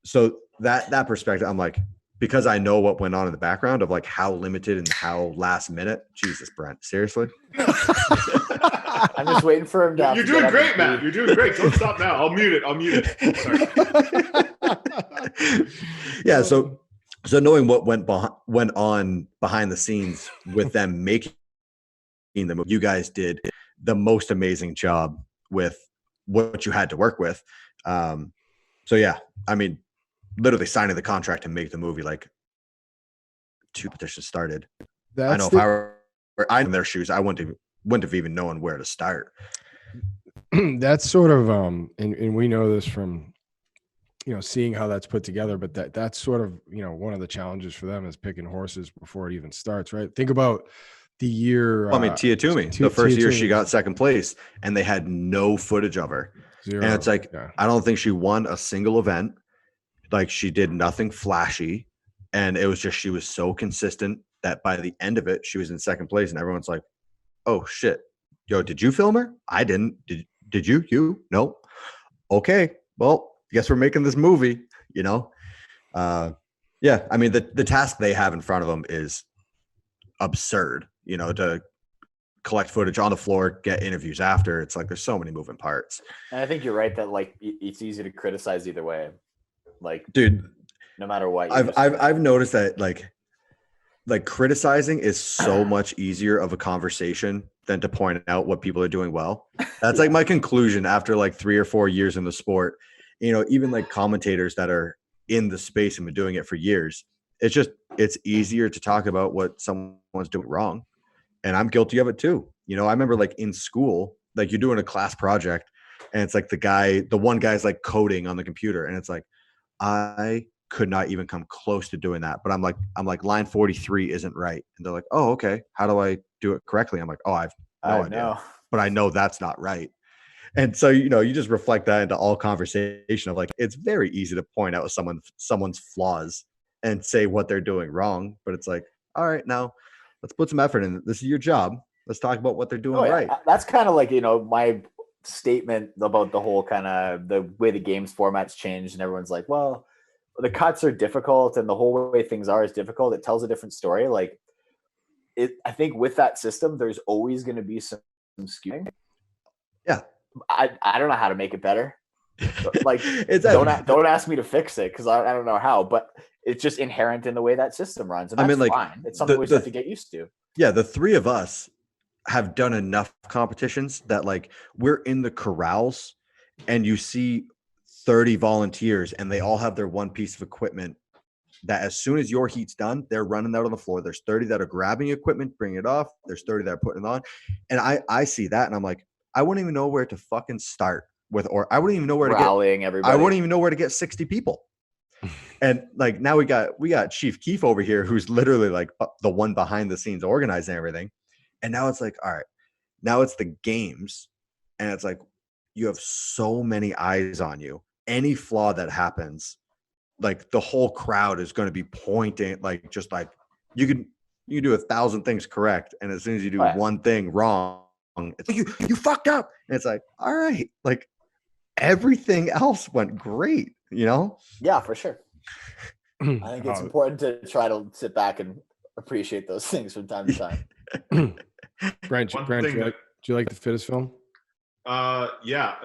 So that perspective, I'm like, because I know what went on in the background of like how limited and how last minute. Jesus, Brent, seriously? I'm just waiting for him to. You're doing great, Matt. You're doing great. Don't stop now. I'll mute it. Sorry. Yeah. So knowing what went on behind the scenes with them making the movie, you guys did the most amazing job with what you had to work with. So yeah, I mean, literally signing the contract to make the movie, like 2 petitions started. I know if I were in their shoes, I wouldn't have even known where to start. That's sort of and we know this from seeing how that's put together. But that's sort of, one of the challenges for them is picking horses before it even starts, right? Think about the year. I mean, Tia Toomey, the first year she got second place, and they had no footage of her. Zero. And it's like, I don't think she won a single event. Like, she did nothing flashy. And it was just, she was so consistent that by the end of it, she was in second place. And everyone's like, oh, shit. Yo, did you film her? I didn't. Did you? You? No. Okay. Well, guess we're making this movie, Yeah. I mean, the task they have in front of them is absurd, to collect footage on the floor, get interviews after. It's like, there's so many moving parts. And I think you're right that like it's easy to criticize either way. Like, dude, no matter what. I've noticed that like criticizing is so much easier of a conversation than to point out what people are doing well. That's like my conclusion after like 3 or 4 years in the sport. Even like commentators that are in the space and been doing it for years, it's easier to talk about what someone's doing wrong. And I'm guilty of it too. I remember like in school, like you're doing a class project and it's like the one guy's like coding on the computer. And it's like, I could not even come close to doing that. But I'm like line 43 isn't right. And they're like, oh, okay. How do I do it correctly? I'm like, oh, I've no idea. But I know that's not right. And so, you just reflect that into all conversation of like, it's very easy to point out someone's flaws and say what they're doing wrong. But it's like, all right, now let's put some effort in. This is your job. Let's talk about what they're doing right. That's kind of like, my statement about the whole kind of the way the games formats changed, and everyone's like, well, the cuts are difficult and the whole way things are is difficult. It tells a different story. Like I think with that system, there's always going to be some skewing. Yeah. I don't know how to make it better. Like, don't ask me to fix it because I don't know how, but it's just inherent in the way that system runs. And that's fine. It's something we just have to get used to. Yeah. The three of us have done enough competitions that like we're in the corrals and you see 30 volunteers and they all have their one piece of equipment that as soon as your heat's done, they're running out on the floor. There's 30 that are grabbing equipment, bringing it off. There's 30 that are putting it on. And I see that and I'm like, I wouldn't even know where to fucking start with, or I wouldn't even know where to get everybody. I wouldn't even know where to get 60 people. And like now we got Chief Keefe over here, who's literally like the one behind the scenes organizing everything. And now it's like, all right, now it's the games. And it's like, you have so many eyes on you. Any flaw that happens, like the whole crowd is going to be pointing, like, just like you can do 1,000 things correct. And as soon as you do one thing wrong, it's like, you fucked up. And it's like, all right, like everything else went great, Yeah, for sure. I think it's important to try to sit back and appreciate those things from time to time. Brent, do you like the fittest film? Yeah.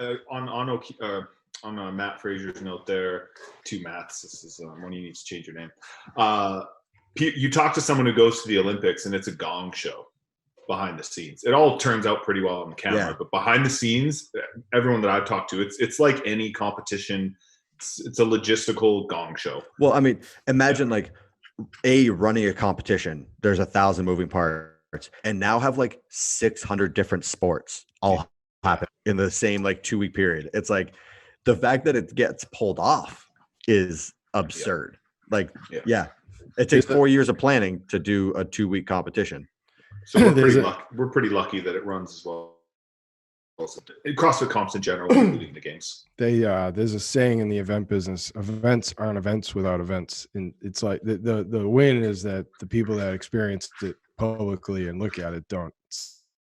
On Mat Fraser's note there, 2 Mats. This is one you need to change your name. You talk to someone who goes to the Olympics and it's a gong show behind the scenes. It all turns out pretty well on the camera, but behind the scenes, everyone that I've talked to, it's like any competition. It's a logistical gong show. Well, I mean, imagine like running a competition. There's 1,000 moving parts, and now have like 600 different sports all happen in the same like 2-week period. It's like the fact that it gets pulled off is absurd. Like, it takes 4 years of planning to do a 2-week competition. So we're pretty lucky that it runs as well. CrossFit comps in general, including the games. There's a saying in the event business: events aren't events without events. And it's like the win is that the people that experienced it publicly and look at it don't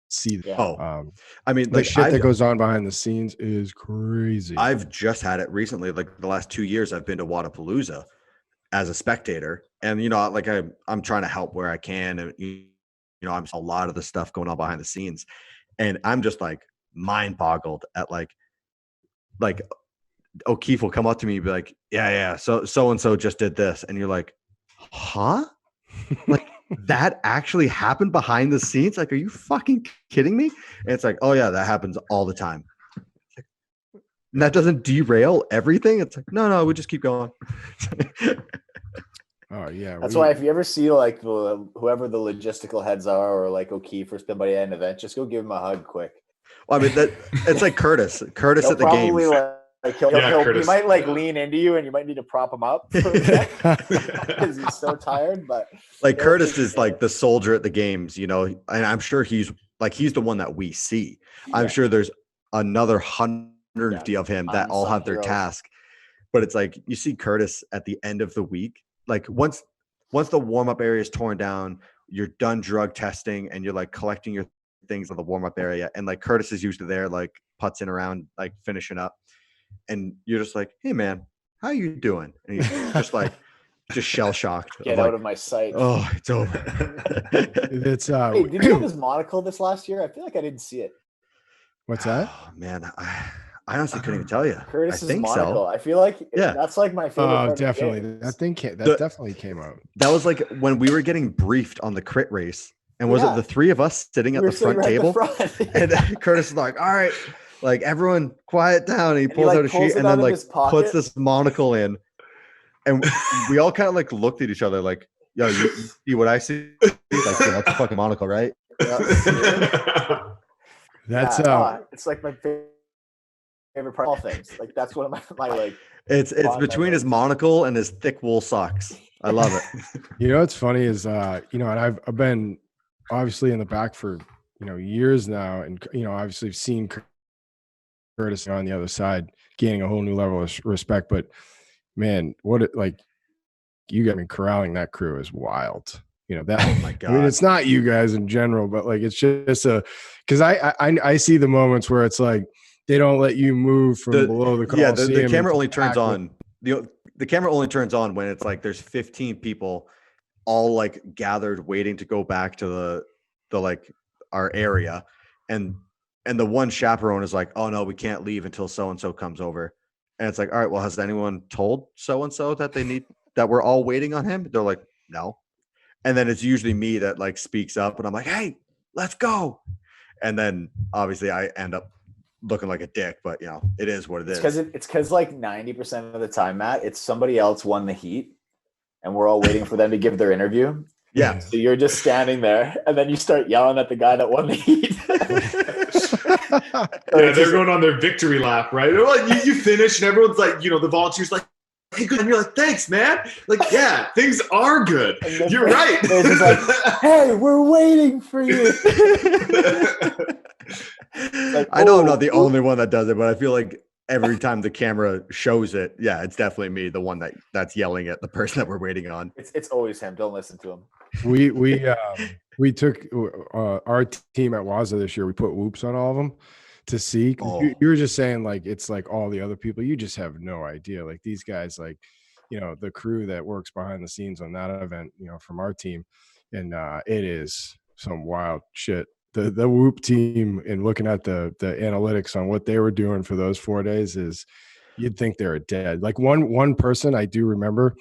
see that. I mean, the shit that goes on behind the scenes is crazy. I've just had it recently. Like the last 2 years, I've been to Wadapalooza as a spectator, and like I'm trying to help where I can, and I'm a lot of the stuff going on behind the scenes, and I'm just like mind boggled at like O'Keefe will come up to me and be like, yeah, so and so just did this, and you're like, huh? Like that actually happened behind the scenes? Like, are you fucking kidding me? And it's like, oh yeah, that happens all the time. And that doesn't derail everything. It's like, no, we just keep going. Oh yeah. That's why if you ever see like whoever the logistical heads are, or like O'Keefe or somebody at an event, just go give him a hug quick. Well, I mean, it's like Curtis at the games. Like he Curtis. might like lean into you, and you might need to prop him up for a sec because he's so tired. But like Curtis is like the soldier at the games, you know, and I'm sure he's the one that we see. I'm sure there's another 150 of him that all have their task. But it's like you see Curtis at the end of the week, like once the warm-up area is torn down, you're done drug testing and you're like collecting your things in the warm-up area, and like Curtis is usually there like putzing around, like finishing up, and you're just like, hey man, how you doing? And he's just like just shell-shocked. Get out of my sight. Oh, it's over. It's Hey, did you have his monocle this last year? I feel like I didn't see it. What's that? Oh man, I honestly couldn't even tell you. Curtis's I think monocle. so. I feel like that's like my favorite. Oh, part definitely. Of the That thing definitely came out. That was like when we were getting briefed on the crit race. And was it the three of us sitting at the front table? And Curtis is like, all right, like everyone quiet down. And he pulls out a sheet and then like puts this monocle in. And we all kind of like looked at each other like, yo, you see what I see? Like, yeah, that's a fucking monocle, right? That's it's like my favorite part of all things. Like that's one of my like it's between his monocle and his thick wool socks. I love it. You know what's funny is you know, and I've been obviously in the back for, you know, years now, and you know, obviously I've seen Curtis on the other side gaining a whole new level of respect. But man, like you got me corralling that crew is wild. You know that. Oh my God. I mean, it's not you guys in general, but like it's just because I see the moments where it's like they don't let you move from below the Coliseum. Yeah, the camera only turns on. The camera only turns on when it's like there's 15 people all like gathered waiting to go back to the like our area, and the one chaperone is like, oh no, we can't leave until so and so comes over. And it's like, all right, well, has anyone told so and so that that we're all waiting on him? They're like, no. And then it's usually me that like speaks up, and I'm like, hey, let's go. And then obviously I end up looking like a dick, but you know, it is what it is. It's because like 90% of the time, Matt, it's somebody else won the heat and we're all waiting for them to give their interview. Yeah. So you're just standing there and then you start yelling at the guy that won the heat. Yeah, they're going on their victory lap, right? They're like, you finish and everyone's like, you know, the volunteers like, hey, good. And you're like, thanks, man. Like, yeah, things are good. You're right. They're just like, hey, we're waiting for you. Like, I know I'm not the only one that does it, but I feel like every time the camera shows it, yeah, it's definitely me, the one that's yelling at the person that we're waiting on. It's always him. Don't listen to him. We took our team at Waza this year. We put whoops on all of them to see. You were just saying like it's like all the other people. You just have no idea. Like these guys, like you know, the crew that works behind the scenes on that event, you know, from our team, and it is some wild shit. The Whoop team, and looking at the analytics on what they were doing for those 4 days, is you'd think they were dead. Like one person I do remember,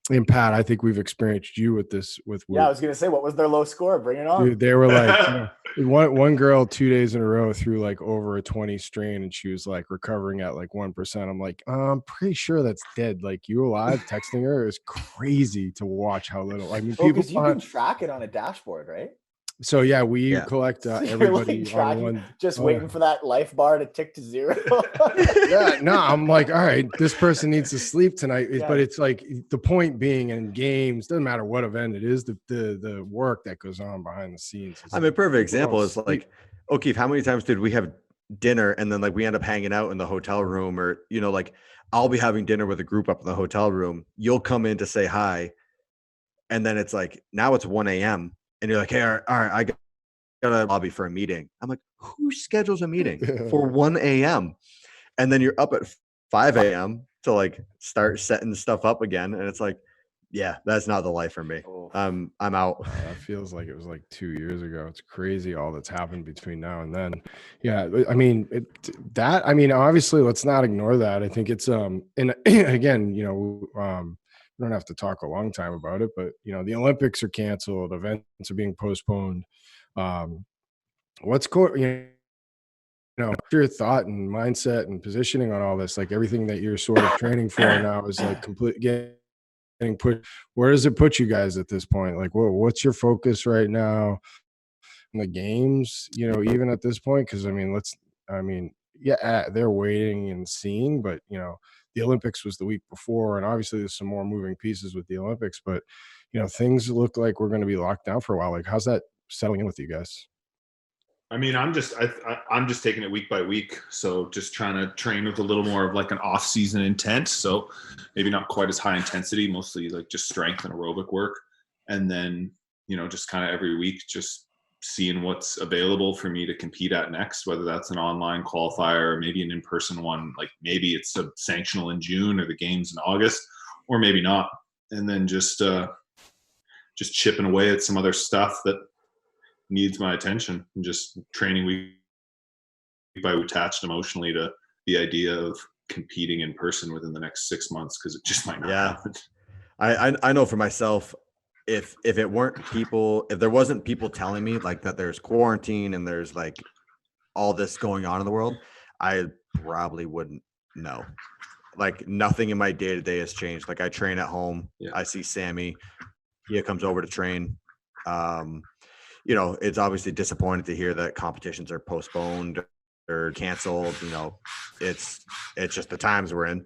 and Pat, I think we've experienced you with this with Whoop. Yeah, I was gonna say, what was their low score? Bring it on. Dude, they were like, you know, one girl 2 days in a row threw like over a 20 strain, and she was like recovering at like 1%. I'm like, I'm pretty sure that's dead. Like, you alive? Texting her, it was crazy to watch how little. I mean, people, because you can track it on a dashboard, right? So yeah, we collect everybody like on one. Just waiting for that life bar to tick to 0. Yeah, no, I'm like, all right, this person needs to sleep tonight. Yeah. But it's like the point being, in games, doesn't matter what event it is, the work that goes on behind the scenes. I mean, a perfect example is like, O'Keefe, how many times did we have dinner and then like we end up hanging out in the hotel room, or you know, like I'll be having dinner with a group up in the hotel room. You'll come in to say hi, and then it's like now it's 1 a.m. and you're like, hey, all right, I got a lobby for a meeting. I'm like, who schedules a meeting for 1 a.m.? And then you're up at 5 a.m. to like start setting stuff up again. And it's like, yeah, that's not the life for me. I'm out. That feels like it was like 2 years ago. It's crazy all that's happened between now and then. Yeah, I mean, obviously, let's not ignore that. I think it's and again, you know, we don't have to talk a long time about it, but you know, the Olympics are canceled, events are being postponed. What's your thought and mindset and positioning on all this? Like everything that you're sort of training for now is like getting put. Where does it put you guys at this point? Like, what's your focus right now in the games? You know, even at this point, because I mean, they're waiting and seeing, but the Olympics was the week before, and obviously there's some more moving pieces with the Olympics, but things look like we're going to be locked down for a while. Like, how's that settling in with you guys? I mean, I'm just taking it week by week. So just trying to train with a little more of like an off season intent. So maybe not quite as high intensity, mostly like just strength and aerobic work. And then, just kind of every week, just seeing what's available for me to compete at next, whether that's an online qualifier or maybe an in-person one. Like maybe it's a sanctional in June or the games in August, or maybe not. And then just chipping away at some other stuff that needs my attention, and just training week by week, attached emotionally to the idea of competing in person within the next 6 months, because it just might not happen. I know for myself, if there wasn't people telling me like that there's quarantine and there's like all this going on in the world, I probably wouldn't know. Like nothing in my day-to-day has changed. Like I train at home. Yeah. I see Sammy. He comes over to train. It's obviously disappointing to hear that competitions are postponed or canceled. It's just the times we're in.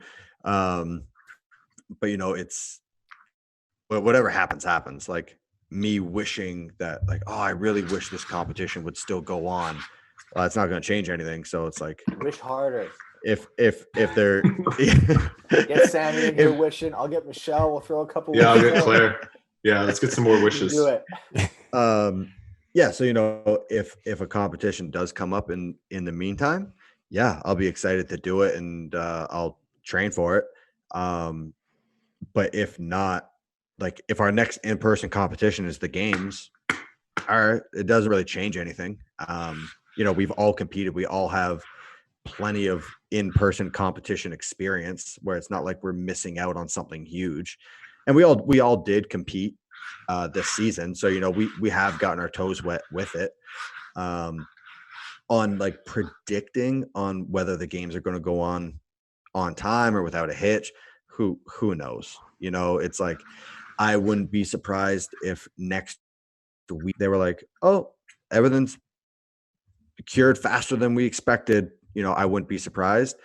But whatever happens. Like me wishing that, like, oh, I really wish this competition would still go on. Well, that's not going to change anything. So it's like, wish harder. If they're get Sammy in here wishing, I'll get Michelle. We'll throw a couple. Yeah, I'll get Claire. Yeah, let's get some more wishes. Do it. Yeah, so if a competition does come up in the meantime, yeah, I'll be excited to do it and I'll train for it. But if not, like if our next in-person competition is the games, it doesn't really change anything. We've all competed. We all have plenty of in-person competition experience where it's not like we're missing out on something huge. And we all did compete this season. So, we have gotten our toes wet with it. On like predicting on whether the games are going to go on time or without a hitch, who knows? It's like, I wouldn't be surprised if next week they were like, oh, everything's cured faster than we expected. I wouldn't be surprised.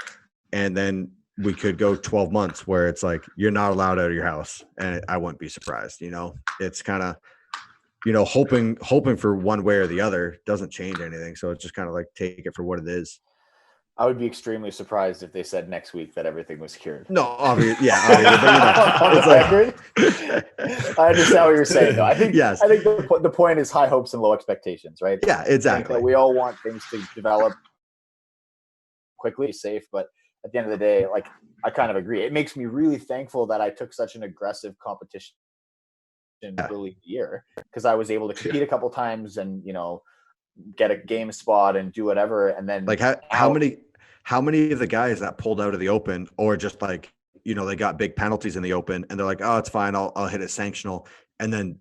And then we could go 12 months where it's like, you're not allowed out of your house. And I wouldn't be surprised. It's kind of, hoping for one way or the other doesn't change anything. So it's just kind of like, take it for what it is. I would be extremely surprised if they said next week that everything was cured. No, obviously, yeah. On the record, I understand what you're saying, though. I think the point is high hopes and low expectations, right? Yeah, exactly. We all want things to develop quickly, safe, but at the end of the day, like, I kind of agree. It makes me really thankful that I took such an aggressive competition early in the year, because I was able to compete a couple times and get a game spot and do whatever. And then like how many of the guys that pulled out of the Open, or just like they got big penalties in the Open and they're like, oh, it's fine, I'll hit a sanctional, and then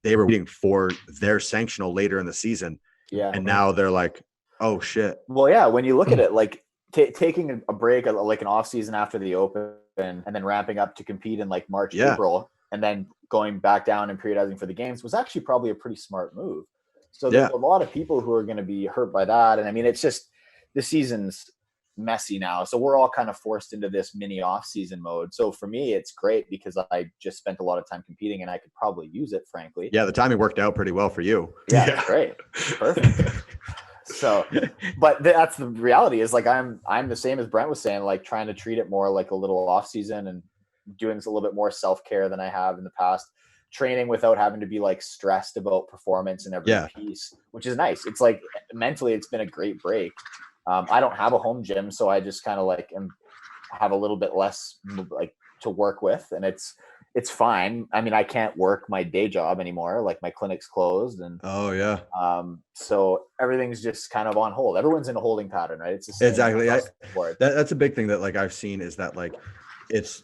they were waiting for their sanctional later in the season, and now they're like, oh shit. Well, yeah, when you look at it, like taking a break, like an off season after the Open, and then ramping up to compete in like March, April, and then going back down and periodizing for the games was actually probably a pretty smart move. So there's a lot of people who are going to be hurt by that. And I mean, it's just, the season's messy now. So we're all kind of forced into this mini off season mode. So for me, it's great because I just spent a lot of time competing and I could probably use it, frankly. Yeah. The timing worked out pretty well for you. Yeah. Great. Perfect. So, but that's the reality, is like, I'm the same as Brent was saying, like trying to treat it more like a little off season and doing a little bit more self-care than I have in the past, training without having to be like stressed about performance and every piece, which is nice. It's like mentally, it's been a great break. I don't have a home gym, so I just kind of like have a little bit less like to work with, and it's fine. I mean, I can't work my day job anymore. Like my clinic's closed, and so everything's just kind of on hold. Everyone's in a holding pattern, right? It's the same. Exactly. That's a big thing that like I've seen, is that like it's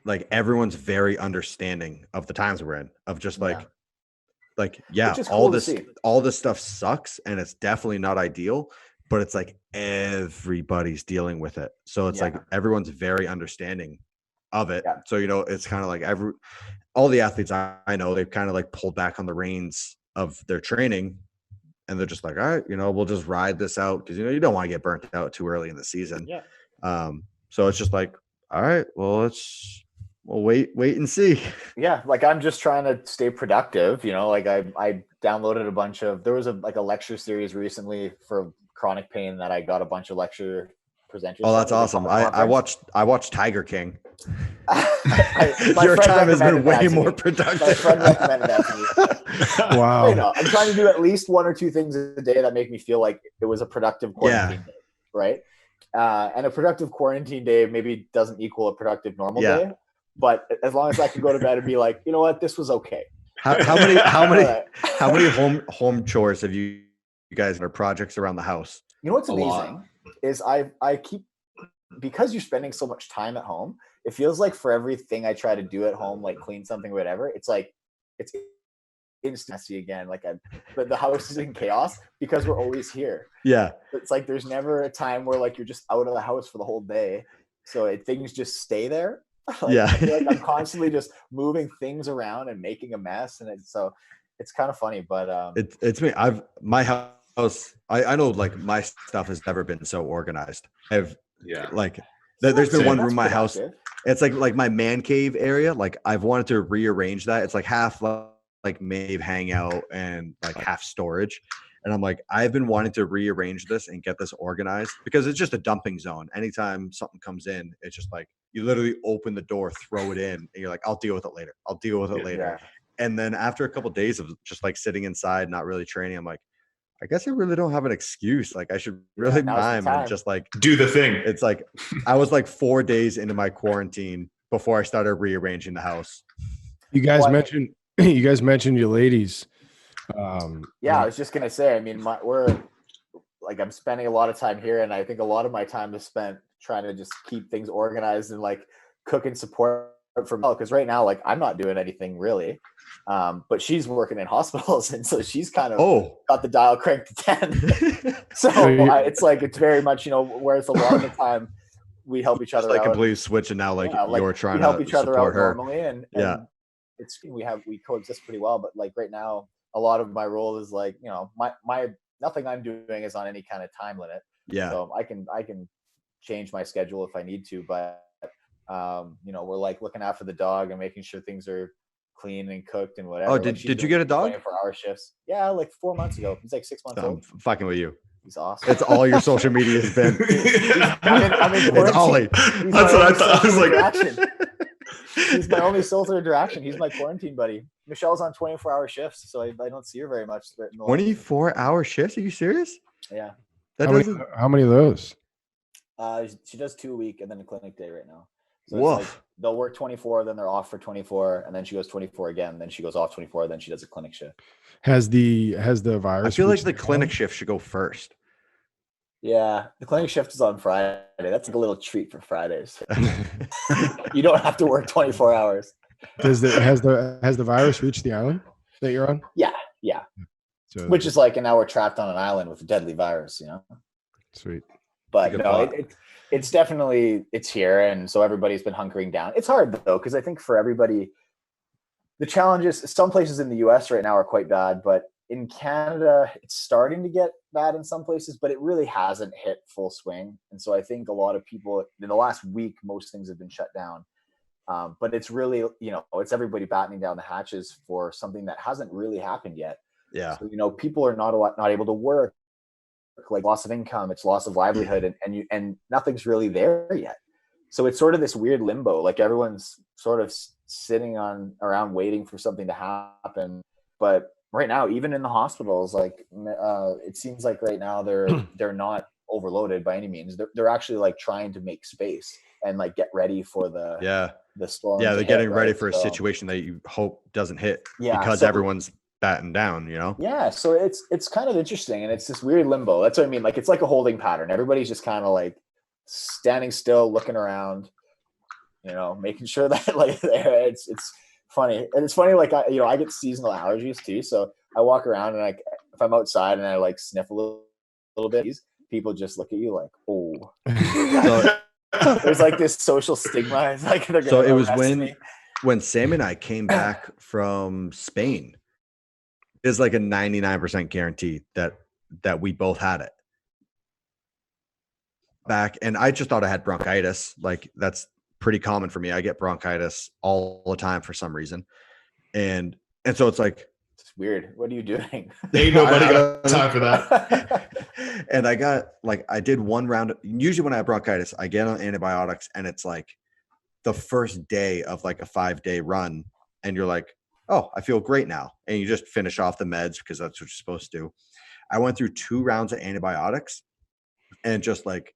like everyone's very understanding of the times we're in, of just like all this stuff sucks and it's definitely not ideal, but it's like everybody's dealing with it. So it's like everyone's very understanding of it. So, it's kind of like all the athletes I know, they've kind of like pulled back on the reins of their training, and they're just like, all right, we'll just ride this out because you don't want to get burnt out too early in the season. Yeah. So it's just like, all right, well, we'll wait and see. Yeah, like I'm just trying to stay productive. Like I downloaded a bunch of. There was a lecture series recently for chronic pain that I got a bunch of lecture presenters. Oh, that's awesome! I watched Tiger King. Your time has been way more productive. My friend recommended that to me. Wow. I'm trying to do at least 1 or 2 things a day that make me feel like it was a productive quarantine day, right? And a productive quarantine day maybe doesn't equal a productive normal day, but as long as I can go to bed and be like, you know what, this was okay. How many home chores have you guys or projects around the house? You know what's amazing is I keep, because you're spending so much time at home, it feels like for everything I try to do at home, like clean something, whatever, it's like it's instantly again. Like the house is in chaos because we're always here. Yeah, it's like there's never a time where like you're just out of the house for the whole day, so things just stay there. I feel like I'm constantly just moving things around and making a mess, and it's kind of funny. But it's me. My house. I know like my stuff has never been so organized. There's been one room in my house. It's like my man cave area. Like I've wanted to rearrange that. It's like half like Maeve hangout and like half storage. And I'm like, I've been wanting to rearrange this and get this organized because it's just a dumping zone. Anytime something comes in, it's just like you literally open the door, throw it in, and you're like, I'll deal with it later. Yeah. And then after a couple of days of just like sitting inside, not really training, I'm like, I guess I really don't have an excuse. Like I should really mime and just like do the thing. It's like I was like 4 days into my quarantine before I started rearranging the house. You guys mentioned your ladies. I was just gonna say. I mean, I'm spending a lot of time here, and I think a lot of my time is spent trying to just keep things organized and like cook and support for Mel. Because right now, like I'm not doing anything really, but she's working in hospitals, and so she's kind of got the dial cranked to 10. So it's very much whereas a lot of the time we help each other out. Completely switch, and now you're trying to help each other out her. Normally, and we coexist pretty well. But like right now, a lot of my role is like my nothing I'm doing is on any kind of time limit. Yeah. So I can change my schedule if I need to, but we're like looking after the dog and making sure things are clean and cooked and whatever. Oh, did you get a dog? 24-hour shifts. Yeah, like 4 months ago. He's like 6 months old. I'm fucking with you. He's awesome. It's all your social media has been. I'm in it's Ollie. That's what I thought. I was like, he's my only social interaction. He's my quarantine buddy. Michelle's on 24-hour shifts, so I don't see her very much. 24-hour shifts? Are you serious? Yeah. How many of those? She does 2 a week and then a clinic day right now. So Woof. it's like they'll work 24, then they're off for 24, and then she goes 24 again, then she goes off 24, then she does a clinic shift. Has the virus? I feel like the clinic shift should go first. Yeah, the clinic shift is on Friday. That's like a little treat for Fridays. You don't have to work 24 hours. Has the virus reached the island that you're on? Yeah. So, which is like, and now we're trapped on an island with a deadly virus, Sweet. But no, it's definitely, it's here. And so everybody's been hunkering down. It's hard though, because I think for everybody, the challenges, some places in the US right now are quite bad, but in Canada, it's starting to get bad in some places, but it really hasn't hit full swing. And so I think a lot of people in the last week, most things have been shut down. But it's really, it's everybody battening down the hatches for something that hasn't really happened yet. Yeah. So, people are not able to work, like loss of income, it's loss of livelihood, and nothing's really there yet. So it's sort of this weird limbo. Like everyone's sort of sitting around waiting for something to happen. But right now, even in the hospitals, like it seems like right now they're not overloaded by any means. They're actually like trying to make space and like get ready for the storm. Yeah, they're getting ready for a situation that you hope doesn't hit because everyone's batten down, Yeah, so it's kind of interesting, and it's this weird limbo. That's what I mean. Like it's like a holding pattern. Everybody's just kind of like standing still, looking around, making sure that like it's funny. And it's funny, like I get seasonal allergies too, so I walk around and if I'm outside and I like sniff a little bit, people just look at you like, oh. There's like this social stigma. It's like they're so it was when Sam and I came back from Spain. is like a 99% guarantee that we both had it back. And I just thought I had bronchitis. Like that's pretty common for me. I get bronchitis all the time for some reason. And so it's like, It's weird. What are you doing? Ain't nobody got time for that. And I did one round. Usually when I have bronchitis, I get on antibiotics and it's like the first day of like a 5-day run. And you're like, oh, I feel great now. And you just finish off the meds because that's what you're supposed to do. I went through 2 rounds of antibiotics and just like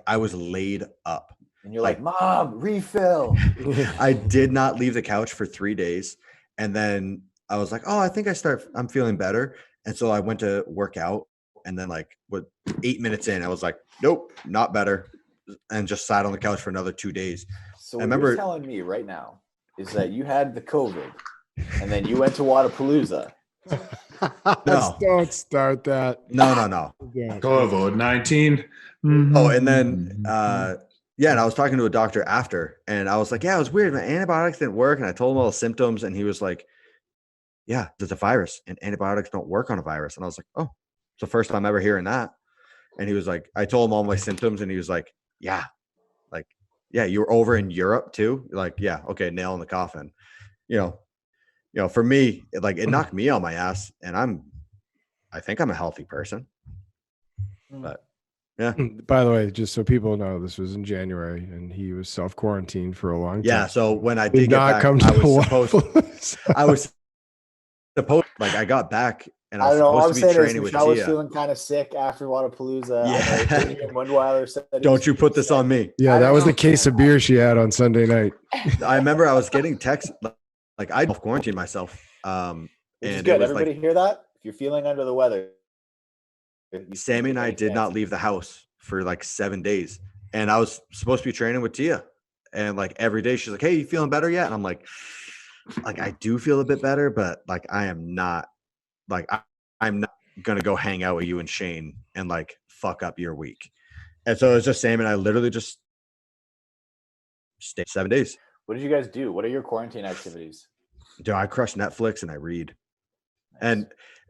I was laid up. And you're like, Mom, refill. I did not leave the couch for 3 days. And then I was like, oh, I think I'm feeling better. And so I went to work out. And then 8 minutes in, I was like, nope, not better. And just sat on the couch for another 2 days. So what you're telling me right now is that you had the COVID and then you went to Wadapalooza. No. Don't start that. No. COVID-19. Oh, and then and I was talking to a doctor after, and I was like, yeah, it was weird. My antibiotics didn't work. And I told him all the symptoms, and he was like, yeah, it's a virus, and antibiotics don't work on a virus. And I was like, oh, it's the first time ever hearing that. And he was like, I told him all my symptoms, and he was like, yeah, you were over in Europe too. Like, yeah, okay, nail in the coffin. You know, for me, it knocked me on my ass, and I think I'm a healthy person. But yeah. By the way, just so people know, this was in January, and he was self-quarantined for a long time. Yeah. So when I did not get back, come to I was supposed I got back, and I was supposed to be training with Tia. I was feeling kind of sick after Wadapalooza. Yeah. Don't you put this on me. Yeah, that was the case of beer she had on Sunday night. I remember I was getting texts I quarantined myself. Which is good. Everybody hear that? If you're feeling under the weather. Sammy and I did not leave the house for 7 days, and I was supposed to be training with Tia, and every day she's like, hey, you feeling better yet? And I'm like I do feel a bit better, but I am not I'm not gonna go hang out with you and Shane and fuck up your week. And so it was just Sam and I literally just stayed 7 days. What did you guys do? What are your quarantine activities? Dude, I crush Netflix and I read. Nice.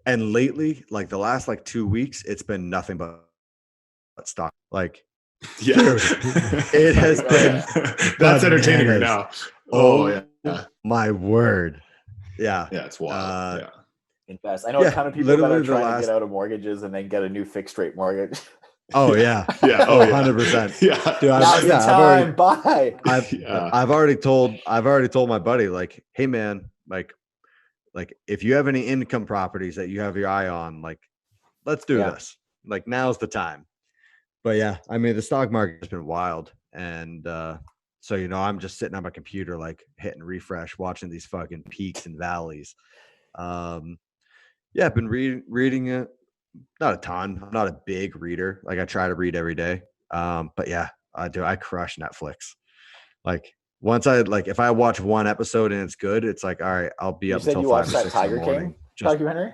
And lately, the last 2 weeks, it's been nothing but stock. Yeah, dude, it has been. That's entertaining right now. Oh yeah, my word. Yeah, it's wild. Invest. I know a ton of people that are trying to get out of mortgages and then get a new fixed rate mortgage. Oh yeah, yeah. Oh, 100%. Yeah, dude. I've already told my buddy hey man, if you have any income properties that you have your eye on, let's do this. Now's the time. But yeah, I mean, the stock market has been wild. And so, I'm just sitting on my computer, hitting refresh, watching these fucking peaks and valleys. I've been reading it. Not a ton. I'm not a big reader. I try to read every day. But yeah, I crush Netflix. Once if I watch one episode and it's good, it's all right, I'll be up until 5 or 6 in the morning. Documentary?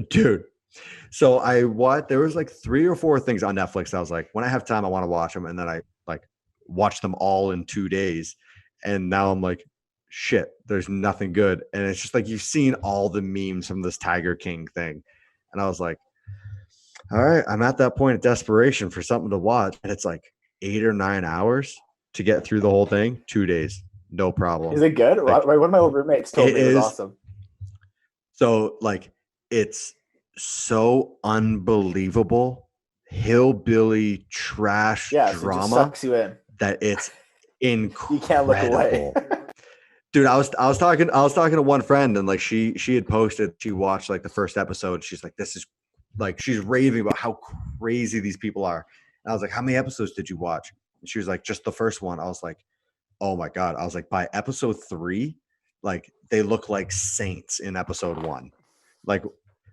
Dude. So there was 3 or 4 things on Netflix that I was when I have time, I want to watch them. And then I watch them all in 2 days. And now I'm shit, there's nothing good. And it's just you've seen all the memes from this Tiger King thing. And I was all right, I'm at that point of desperation for something to watch. And it's 8 or 9 hours to get through the whole thing. 2 days, no problem. Is it good? One of my old roommates told me it was awesome. So it's so unbelievable hillbilly trash drama sucks you in. that it's incredible. You can't look away. Dude, I was talking to one friend, and she had posted, she watched the first episode. She's this is she's raving about how crazy these people are. And I was how many episodes did you watch? And she was just the first one. I was oh my God. I was by episode 3, they look like saints in episode 1.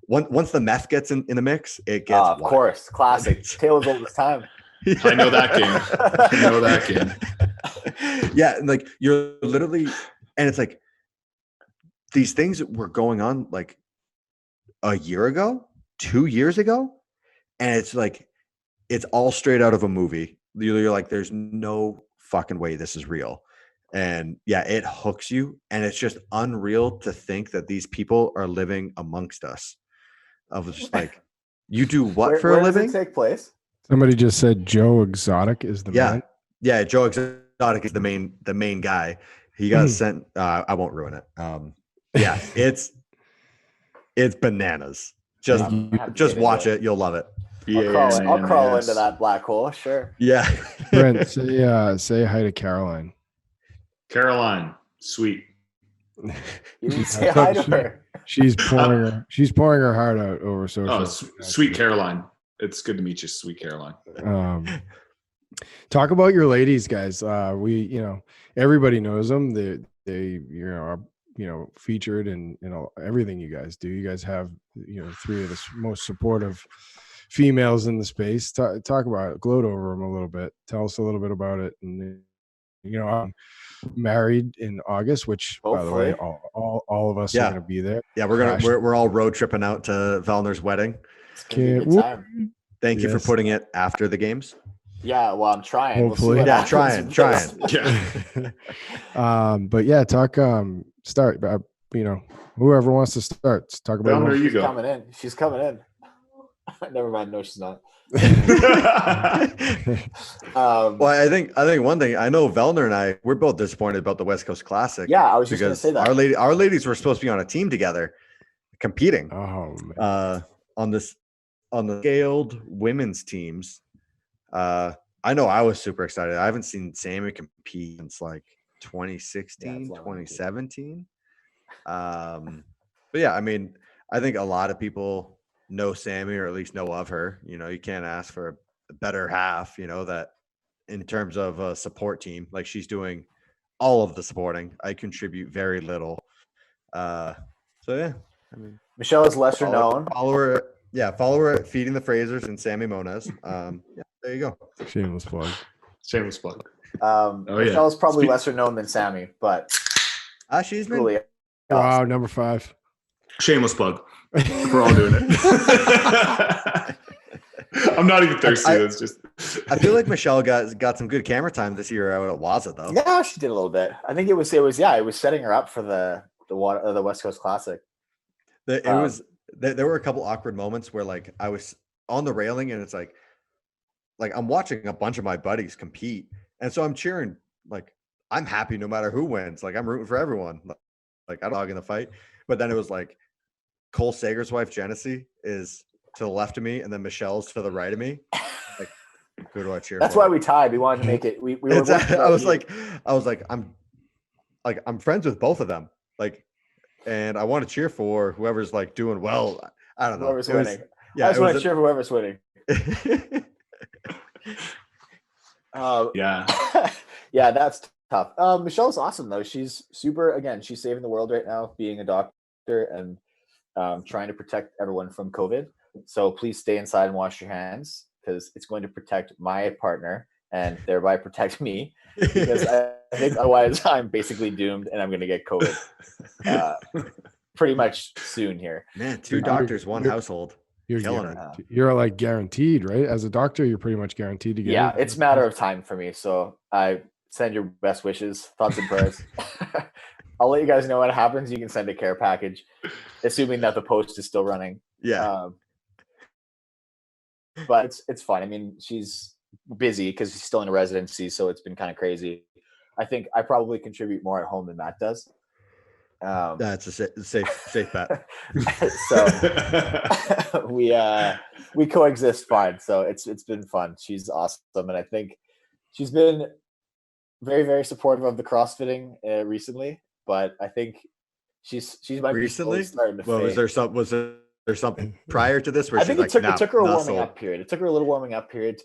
Once the meth gets in the mix, it gets of course, classic. Tale as old as time. I know that game. Yeah, and you're literally, and it's these things were going on a year ago, 2 years ago, and it's it's all straight out of a movie. You're there's no fucking way this is real. And yeah, it hooks you, and it's just unreal to think that these people are living amongst us. Of just like, you do what for Where a does living? it take place? Somebody just said Joe Exotic is the Yeah, man. yeah. Joe Exotic is the main guy. He got sent. I won't ruin it. Yeah, it's bananas. Just Thank you. I have to just get watch into it. You'll love it. I'll crawl into that black hole. Sure. Yeah. Brent, say hi to Caroline. Caroline, sweet. You didn't say hi to her. She's pouring her heart out over social. Oh, sweet Caroline. It's good to meet you, sweet Caroline. Talk about your ladies, guys. Everybody knows them. They are featured in everything you guys do. You guys have three of the most supportive females in the space. Talk about it. Gloat over them a little bit. Tell us a little bit about it. And I'm married in August, which Hopefully. by the way, all of us are going to be there. Yeah, we're all road tripping out to Vellner's wedding. It's gonna be a good time. Thank you for putting it after the games. Yeah, well, I'm trying. Hopefully. We'll see what trying. Yeah. But yeah, talk. Start. Whoever wants to start, talk about. Vellner, you go. She's coming in. Never mind. No, she's not. Well, I think one thing, I know Vellner and I, we're both disappointed about the West Coast Classic. Yeah, I was just going to say that. Our ladies were supposed to be on a team together, competing. Oh man. On the scaled women's teams. I know I was super excited. I haven't seen Sammy compete since like 2016, 2017. But yeah, I mean, I think a lot of people know Sammy, or at least know of her. You can't ask for a better half, that in terms of a support team, like she's doing all of the supporting. I contribute very little. So yeah, I mean, Michelle is lesser known. Follow her at Feeding the Frasers and Sammy Moniz. Yeah, there you go. Shameless plug. Michelle is probably lesser known than Sammy, but she's really awesome. Wow, number 5. Shameless plug. We're all doing it. I'm not even thirsty. That's just. I feel like Michelle got some good camera time this year out at Waza, though. Yeah, she did a little bit. I think it was setting her up for the West Coast Classic. There were a couple awkward moments where like I was on the railing and it's like I'm watching a bunch of my buddies compete, and so I'm cheering. Like I'm happy no matter who wins. Like I'm rooting for everyone. Like I'm dog in the fight. But then it was like Cole Sager's wife Genesee is to the left of me, and then Michelle's to the right of me. Like, who do I cheer for? That's why we tied. We wanted to make it. We were. I was like, I'm friends with both of them. Like, and I want to cheer for whoever's like doing well. I don't know. Whoever's winning. Yeah, I just want to cheer for whoever's winning. Yeah. Yeah, that's tough. Michelle's awesome though. She's super. Again, she's saving the world right now, being a doctor and trying to protect everyone from COVID. So please stay inside and wash your hands, because it's going to protect my partner and thereby protect me, because I think otherwise I'm basically doomed and I'm going to get COVID pretty much soon here. Man, 2 doctors, 1 household. You're killing it. You're like guaranteed, right? As a doctor, you're pretty much guaranteed to get. Yeah, it's a matter of time for me. So I send your best wishes, thoughts and prayers. I'll let you guys know what happens. You can send a care package, assuming that the post is still running. Yeah. But it's fun. I mean, she's busy because she's still in a residency, so it's been kind of crazy. I think I probably contribute more at home than Matt does. That's a safe bet. So we coexist fine. So it's been fun. She's awesome, and I think she's been very, very supportive of the CrossFitting recently. But I think she might recently be starting to fade. was there something prior to this where I think it took her a warming up period. It took her a little warming up period to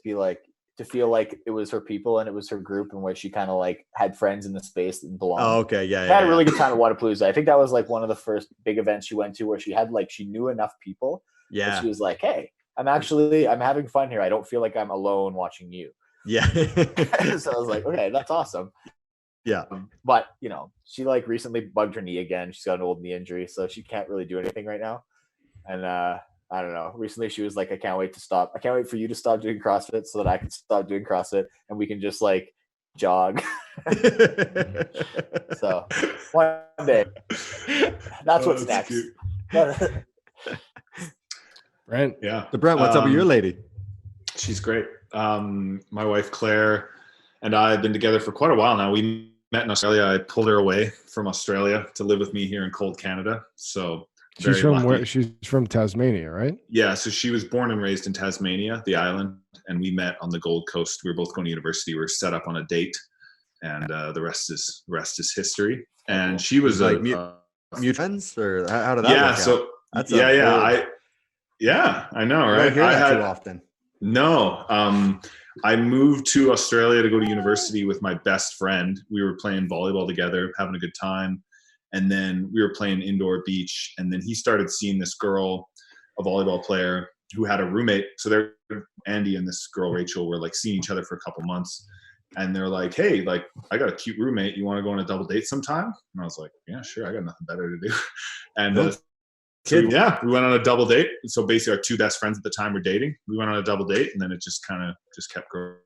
feel like it was her people and it was her group, and where she kind of like had friends in the space and belonged. Oh, okay, yeah. She had a really good time at Wadapalooza. I think that was like one of the first big events she went to where she knew enough people. Yeah. She was like, "Hey, I'm having fun here. I don't feel like I'm alone watching you." Yeah. So I was like, "Okay, that's awesome." Yeah. But she like recently bugged her knee again. She's got an old knee injury, so she can't really do anything right now. And I don't know. Recently, she was like, "I can't wait to stop. I can't wait for you to stop doing CrossFit so that I can stop doing CrossFit, and we can just like jog. So one day, that's what's next. Cute. Brent. Yeah. So Brent, what's up with your lady? She's great. My wife Claire and I have been together for quite a while now. We met in Australia. I pulled her away from Australia to live with me here in cold Canada. So She's from where? She's from Tasmania, right? Yeah. So she was born and raised in Tasmania, the island, and we met on the Gold Coast. We were both going to university. We were set up on a date, and the rest is history. And she was like mutual friends, or how did that work out? So That's I know, right? I don't hear that too often. No. I moved to Australia to go to university with my best friend. We were playing volleyball together, having a good time. And then we were playing indoor beach. And then he started seeing this girl, a volleyball player, who had a roommate. So Andy and this girl, Rachel, were like seeing each other for a couple months. And they're like, hey, like, I got a cute roommate. You want to go on a double date sometime? And I was like, yeah, sure. I got nothing better to do. And we went on a double date. So basically our two best friends at the time were dating. We went on a double date, and then it just kept growing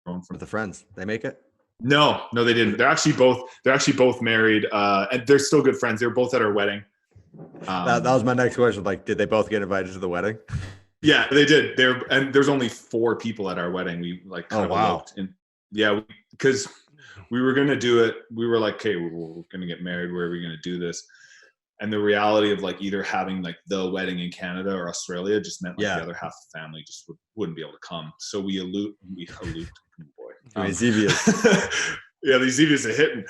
from the friends. They make it? No, they didn't. They're actually both married, and they're still good friends. They were both at our wedding. That was my next question. Like, did they both get invited to the wedding? Yeah, they did. And there's only 4 people at our wedding. We like kind of eloped. And yeah, because we were gonna do it. We were like, okay, we're gonna get married. Where are we gonna do this? And the reality of like either having like the wedding in Canada or Australia just meant like the other half of the family just wouldn't be able to come. So we eloped. Boy, Zevias. Yeah, these Zevias are hitting.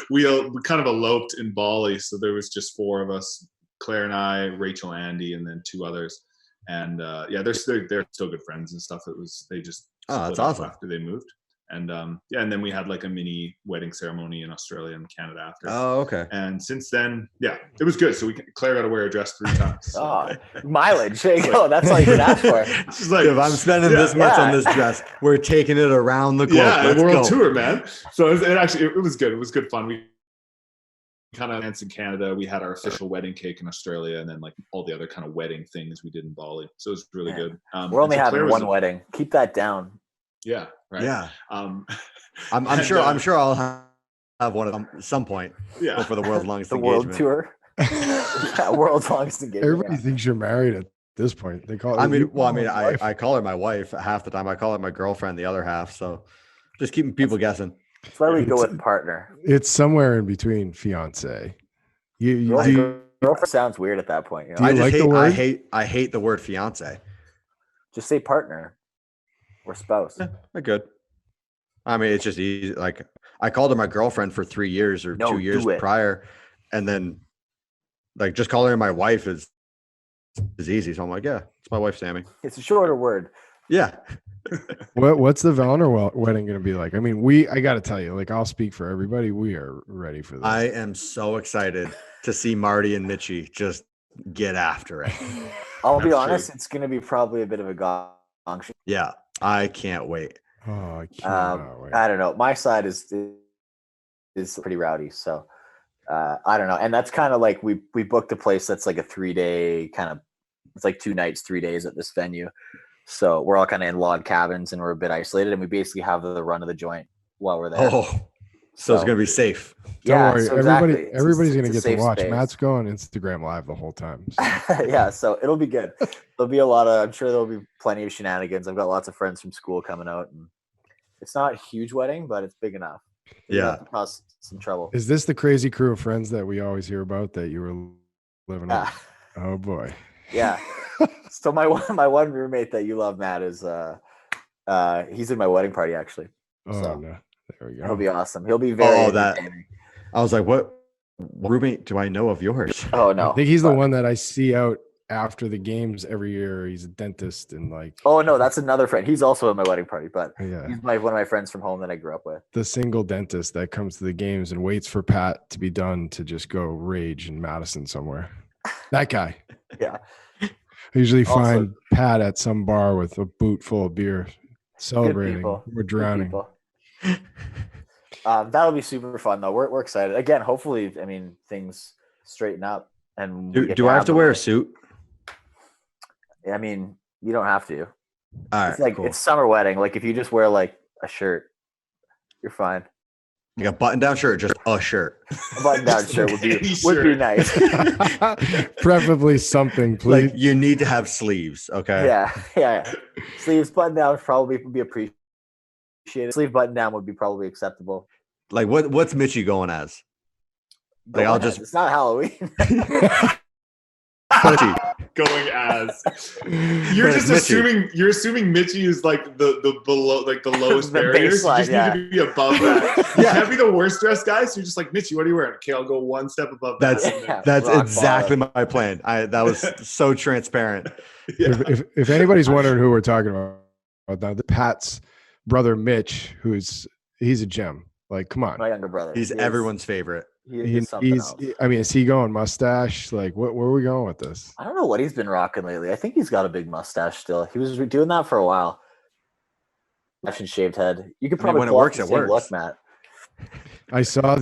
We kind of eloped in Bali. So there was just 4 of us, Claire and I, Rachel, Andy, and then 2 others. And they're still good friends and stuff. They just that's awesome after they moved. And and then we had like a mini wedding ceremony in Australia and Canada after. Oh, okay. And since then, it was good. So Claire got to wear a dress 3 times. So. Mileage. There you go. That's all you can ask for. She's like, if I'm spending this much on this dress, we're taking it around the globe. Yeah, world tour, man. So it was good. It was good fun. We kind of danced in Canada. We had our official wedding cake in Australia, and then like all the other kind of wedding things we did in Bali. So it was really good. We're only having one wedding. Keep that down. Yeah. Right. Yeah. I'm sure I'll have one at some point. Yeah. For the world's longest engagement. World tour. World's longest engagement. Everybody thinks you're married at this point. They call it. I call her my wife half the time. I call her my girlfriend the other half. So just keeping people guessing. That's why we go with partner. It's somewhere in between fiance. Girlfriend sounds weird at that point. You know? I hate the word fiance. Just say partner. Or spouse. Yeah, good. I mean, it's just easy. Like I called her my girlfriend for 3 years or 2 years prior, and then like just calling her my wife is easy. So I'm like, yeah, it's my wife, Sammy. It's a shorter word. Yeah. What's the Vellner wedding going to be like? I mean, I got to tell you, like I'll speak for everybody. We are ready for this. I am so excited to see Marty and Mitchie just get after it. I'll be honest, it's going to be probably a bit of a gong. Yeah. I can't wait. Oh, I can't wait. I don't know. My side is pretty rowdy, so I don't know. And that's kind of like we booked a place that's like a 3-day kind of. It's like 2 nights, 3 days at this venue. So we're all kind of in log cabins and we're a bit isolated, and we basically have the run of the joint while we're there. Oh, so it's gonna be safe. Don't worry, so everybody's gonna get to watch. Space. Matt's going Instagram live the whole time. So. Yeah, so it'll be good. There'll be a lot of. I'm sure there'll be plenty of shenanigans. I've got lots of friends from school coming out, and it's not a huge wedding, but it's big enough. Cause some trouble. Is this the crazy crew of friends that we always hear about that you were living with? Oh boy. Yeah. So my one roommate that you love, Matt, is he's in my wedding party actually. Oh so. no. There we go. He'll be awesome. He'll be very. I was like, what roommate do I know of yours? Oh no, I think he's the one that I see out after the games every year. He's a dentist and like. Oh no, that's another friend. He's also at my wedding party, but yeah, he's one of my friends from home that I grew up with. The single dentist that comes to the games and waits for Pat to be done to just go rage in Madison somewhere. That guy. Yeah. I usually find Pat at some bar with a boot full of beer, celebrating. We're drowning. That'll be super fun though. We're excited. Again, hopefully, I mean, things straighten up and do I have to wear a suit? I mean, you don't have to. All right, It's like cool. it's summer wedding. Like if you just wear like a shirt, you're fine. Like a button-down shirt, or just a shirt. A button-down shirt would be nice. Preferably something, please. Like you need to have sleeves, okay? Yeah. Sleeves button down probably would be appreciated. Sleeve button down would be probably acceptable. Like what's Mitchie going as? Like I'll just it's not Halloween. Going as you're just assuming Mitchie is like the below, like the lowest The barriers. baseline, You just need to be above that. You can't be the worst dressed guy. So you're just like, Mitchie, what are you wearing? Okay, I'll go one step above that. That's exactly my plan. That was so transparent. Yeah. If anybody's wondering who we're talking about now, Pat's brother Mitch, he's a gem. Like, come on, my younger brother. He's everyone's favorite. He's I mean, is he going mustache? Like, where are we going with this? I don't know what he's been rocking lately. I think he's got a big mustache still. He was doing that for a while. Mustache and shaved head. You could probably when it works, it works. Look, Matt. I saw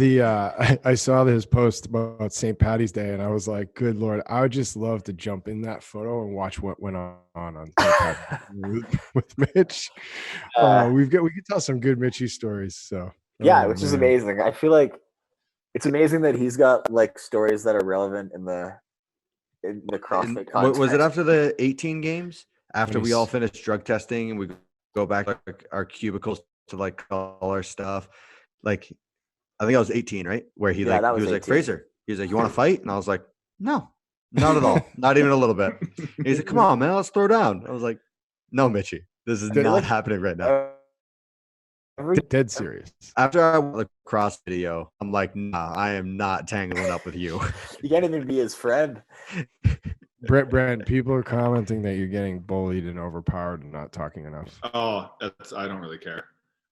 his post about St. Patty's Day, and I was like, "Good Lord, I would just love to jump in that photo and watch what went on St. Patty's with Mitch." We could tell some good Mitchie stories. So which is amazing. I feel like it's amazing that he's got like stories that are relevant in the CrossFit context. Was it after the 18 games? After we all finished drug testing and we go back to our cubicles to like all our stuff. Like, I think I was 18, right? Where he was 18. Like, Fraser, he was like, "You want to fight?" And I was like, "No, not at all. Not even a little bit." And he's like, "Come on, man, let's throw down." I was like, "No, Mitchie, this is not happening right now." Dead serious. After our lacrosse video, I'm like, "Nah, I am not tangling up with you." You can't even be his friend. Brent, people are commenting that you're getting bullied and overpowered and not talking enough. Oh, I don't really care.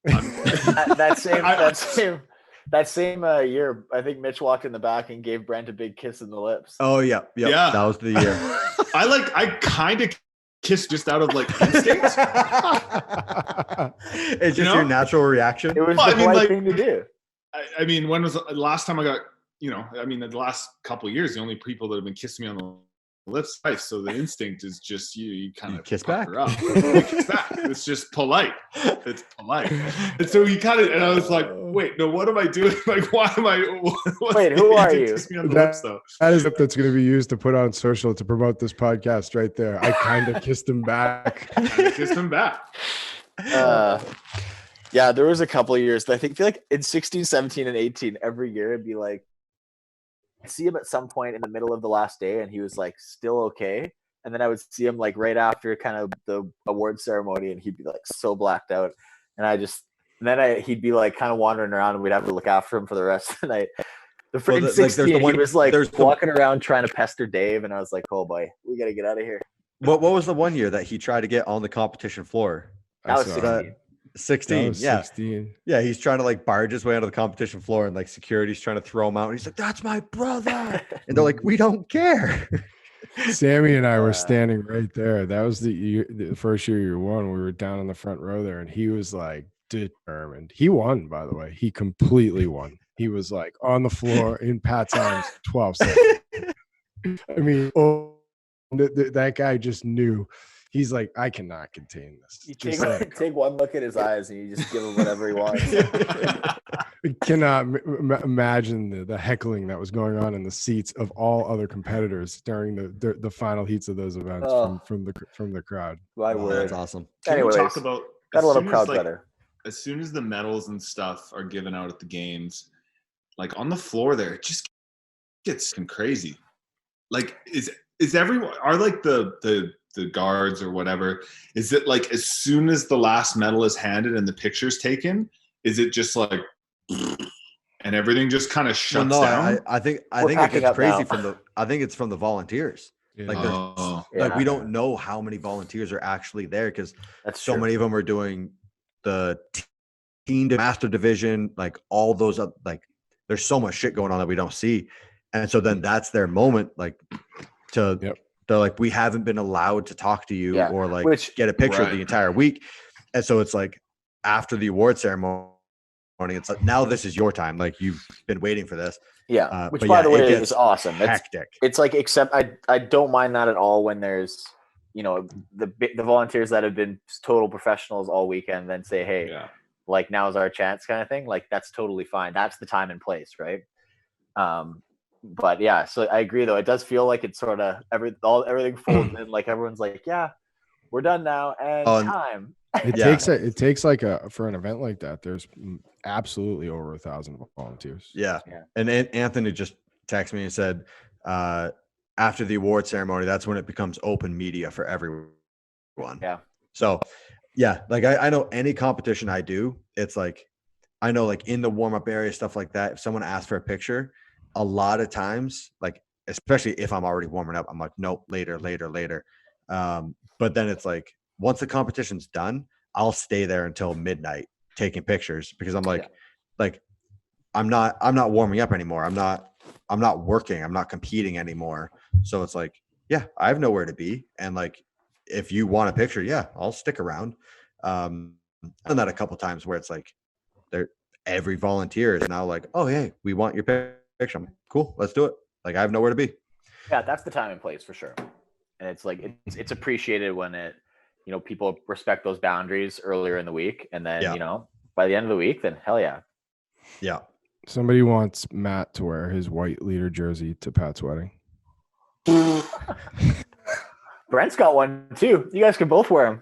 that same year, I think Mitch walked in the back and gave Brent a big kiss in the lips. Oh yeah. That was the year. I kind of kissed just out of like instinct. It's just your natural reaction. It was the right thing to do. I mean, when was the last time I got? The last couple of years, the only people that have been kissing me on the lips twice. So the instinct is just you kind of kiss back. Kiss back. It's just polite. It's polite. And so he kind of, and I was like, wait, no, what am I doing? Like, why am I? Wait, who are you? Kiss me on the lips, though. That is that's going to be used to put on social to promote this podcast right there. I kind of kissed him back. Yeah, there was a couple of years. I feel like in 16, 17, and 18, every year it'd be like, I'd see him at some point in the middle of the last day and he was like still okay. And then I would see him like right after kind of the award ceremony and he'd be like so blacked out. And he'd be like kind of wandering around and we'd have to look after him for the rest of the night. In 16, he was like walking around trying to pester Dave. And I was like, oh boy, we got to get out of here. What was the one year that he tried to get on the competition floor? That was 16. 16, yeah. 16. Yeah, he's trying to like barge his way onto the competition floor and like security's trying to throw him out. And he's like, "That's my brother." And they're like, "We don't care." Sammy and I were standing right there. That was the first year you won. We were down in the front row there and he was like determined. He won, by the way. He completely won. He was like on the floor in Pat's arms 12 seconds. I mean, that guy just knew. He's like, I cannot contain this. You take one look at his eyes and you just give him whatever he wants. I cannot imagine the heckling that was going on in the seats of all other competitors during the final heats of those events from the crowd. That's awesome. Anyways, talk about got a little crowd better. As soon as the medals and stuff are given out at the games, like on the floor there, it just gets crazy. Like is everyone are like the guards or whatever, is it like as soon as the last medal is handed and the picture's taken, is it just like and everything just kind of shuts down? I think it gets crazy it's from the volunteers. Yeah. Like we don't know how many volunteers are actually there because so many of them are doing the teen to master division, like all those like there's so much shit going on that we don't see. And so then that's their moment, like they're like, we haven't been allowed to talk to you or like get a picture of the entire week. And so it's like after the award ceremony, it's like, now this is your time. Like you've been waiting for this. Yeah. Which by the way is awesome. Hectic. It's like, except I don't mind that at all when there's the volunteers that have been total professionals all weekend then say, hey, like now's our chance kind of thing. Like that's totally fine. That's the time and place, right? But yeah, so I agree though. It does feel like it's sort of everything folds in. Like everyone's like, yeah, we're done now, and time. It takes like for an event like that. There's absolutely over 1,000 volunteers. Yeah. And Anthony just texted me and said, after the award ceremony, that's when it becomes open media for everyone. Yeah. So yeah, like I know any competition I do, it's like, I know like in the warm-up area, stuff like that, if someone asks for a picture, a lot of times, like, especially if I'm already warming up, I'm like, nope, later. But then it's like, once the competition's done, I'll stay there until midnight taking pictures because I'm like, I'm not warming up anymore. I'm not working. I'm not competing anymore. So it's like, yeah, I have nowhere to be. And like, if you want a picture, yeah, I'll stick around. I've done that a couple times where it's like, every volunteer is now like, oh, hey, we want your picture. I'm like, cool, let's do it. Like, I have nowhere to be. Yeah, that's the time and place for sure. And it's like, it's appreciated when people respect those boundaries earlier in the week. And then, by the end of the week, then hell yeah. Yeah. Somebody wants Matt to wear his white leader jersey to Pat's wedding. Brent's got one too. You guys can both wear them.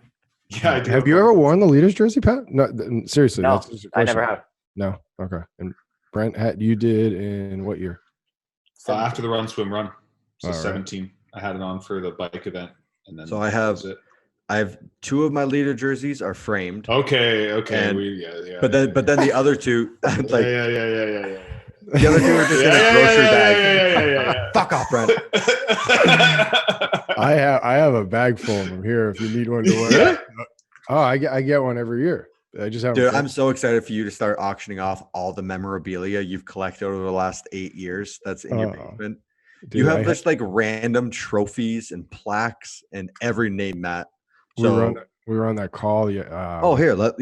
Yeah, I do. Have you ever worn the leaders jersey, Pat? No, seriously. No, I never have. No. Okay. And Brent, you did in what year? After the run, swim, run. So All right. 17. I had it on for the bike event, and then so I have 2 of my leader jerseys are framed. Okay. And, but then the other 2, like, yeah. The other 2 are just in a grocery bag. Yeah. Fuck off, Brent. I have a bag full of them here if you need one to wear. Oh, I get one every year. I just have. Dude, I'm so excited for you to start auctioning off all the memorabilia you've collected over the last 8 years. That's in your basement. Dude, you have just like random trophies and plaques and every name, Matt. So we were on that call. Yeah. Here, let's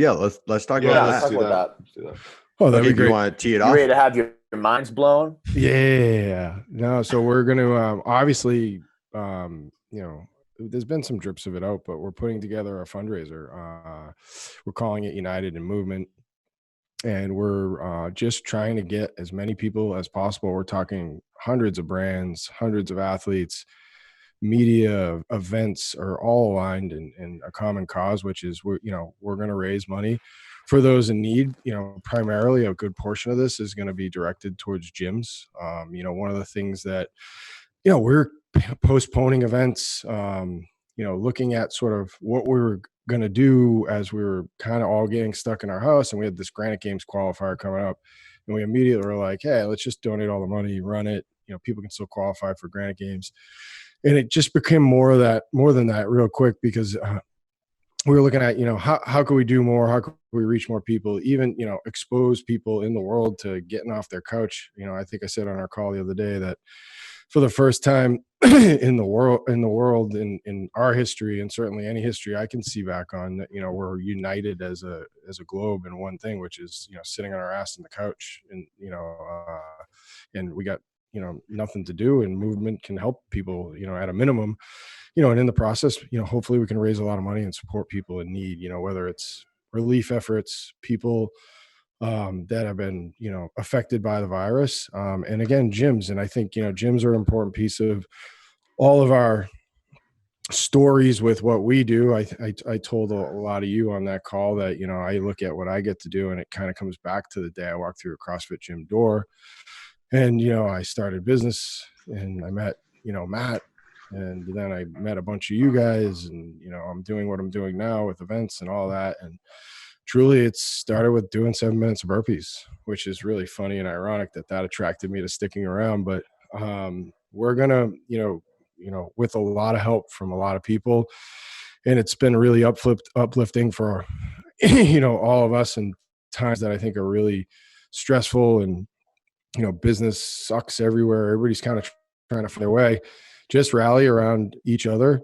talk about that. Let's do that. Oh, that'd be great. You want to tee it off? You ready to have your minds blown? Yeah. No. So we're gonna obviously, there's been some drips of it out, but we're putting together a fundraiser. We're calling it United in Movement, and we're just trying to get as many people as possible. We're talking hundreds of brands, hundreds of athletes, media, events are all aligned in a common cause, which is we're going to raise money for those in need. Primarily a good portion of this is going to be directed towards gyms. One of the things that, we're postponing events, looking at sort of what we were going to do as we were kind of all getting stuck in our house, and we had this Granite Games qualifier coming up, and we immediately were like, hey, let's just donate all the money, run it. People can still qualify for Granite Games. And it just became more than that real quick, because we were looking at, how could we do more? How could we reach more people, even, expose people in the world to getting off their couch? I think I said on our call the other day that for the first time in the world, in our history, and certainly any history I can see back on, that, we're united as a globe in one thing, which is, sitting on our ass on the couch, and, and we got, nothing to do, and movement can help people, at a minimum, and in the process, hopefully we can raise a lot of money and support people in need, whether it's relief efforts, people that have been, affected by the virus. And again, gyms. And I think, gyms are an important piece of all of our stories with what we do. I told a lot of you on that call that, I look at what I get to do, and it kind of comes back to the day I walked through a CrossFit gym door. And, I started business, and I met, Matt, and then I met a bunch of you guys, and, I'm doing what I'm doing now with events and all that. And truly it started with doing 7 minutes of burpees, which is really funny and ironic that attracted me to sticking around. But we're going to, with a lot of help from a lot of people, and it's been really uplifting for, all of us in times that I think are really stressful, and, business sucks everywhere. Everybody's kind of trying to find their way. Just rally around each other,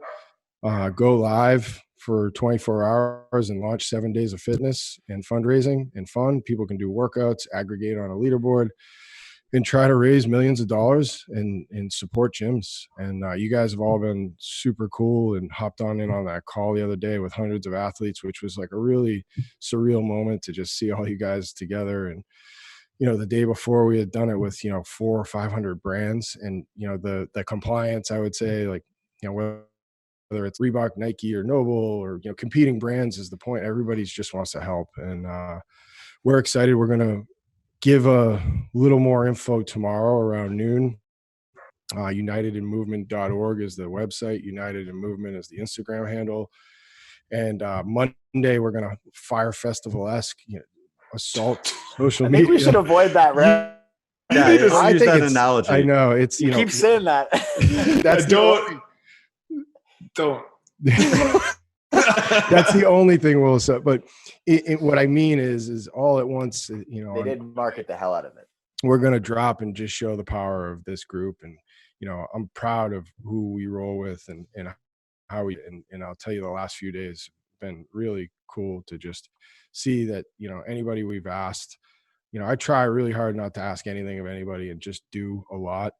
go live for 24 hours and launch 7 days of fitness and fundraising and fun. People can do workouts, aggregate on a leaderboard, and try to raise millions of dollars and support gyms. And you guys have all been super cool and hopped in on that call the other day with hundreds of athletes, which was like a really surreal moment to just see all you guys together. And, the day before we had done it with, 400 or 500 brands, and, the compliance, I would say, like, whether it's Reebok, Nike, or Noble, or, competing brands is the point. Everybody just wants to help. And we're excited. We're going to give a little more info tomorrow around noon. UnitedInMovement.org is the website. United in Movement is the Instagram handle. And Monday, we're going to Fire Festival-esque, assault social media. I think we should avoid that, right? Yeah, I use that analogy. I know. It's, you keep saying that. That's don't. That's the only thing we'll say. But what I mean is all at once, they did market the hell out of it. We're going to drop and just show the power of this group. And, I'm proud of who we roll with and how we, and I'll tell you, the last few days have been really cool to just see that, anybody we've asked, I try really hard not to ask anything of anybody and just do a lot.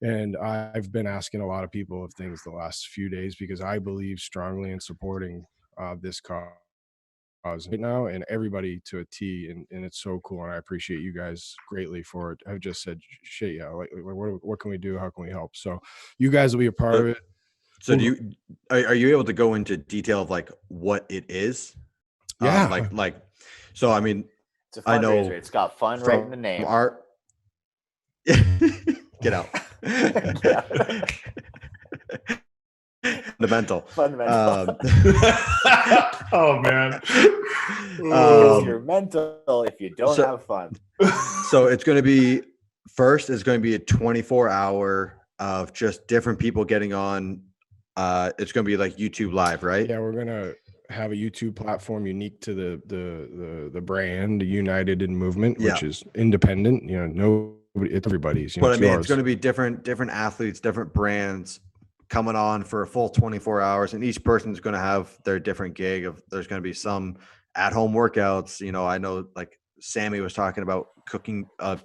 And I've been asking a lot of people of things the last few days because I believe strongly in supporting this cause right now, and everybody to a T. And it's so cool. And I appreciate you guys greatly for it. I've just said, shit, yeah, like what can we do? How can we help? So you guys will be a part of it. So are you able to go into detail of like what it is? Yeah. So, I mean, it's a fundraiser. I know it's got fun right in the name. Art. Get out. Fundamental. Oh man. You're mental if you don't have fun. So it's going to be it's going to be a 24-hour of just different people getting on. It's going to be like YouTube Live, right? Yeah, we're going to have a YouTube platform unique to the brand United in Movement, which is independent. It's everybody's. But I mean, it's going to be different athletes, different brands coming on for a full 24 hours, and each person's going to have their different gig. There's going to be some at-home workouts. I know like Sammy was talking about cooking a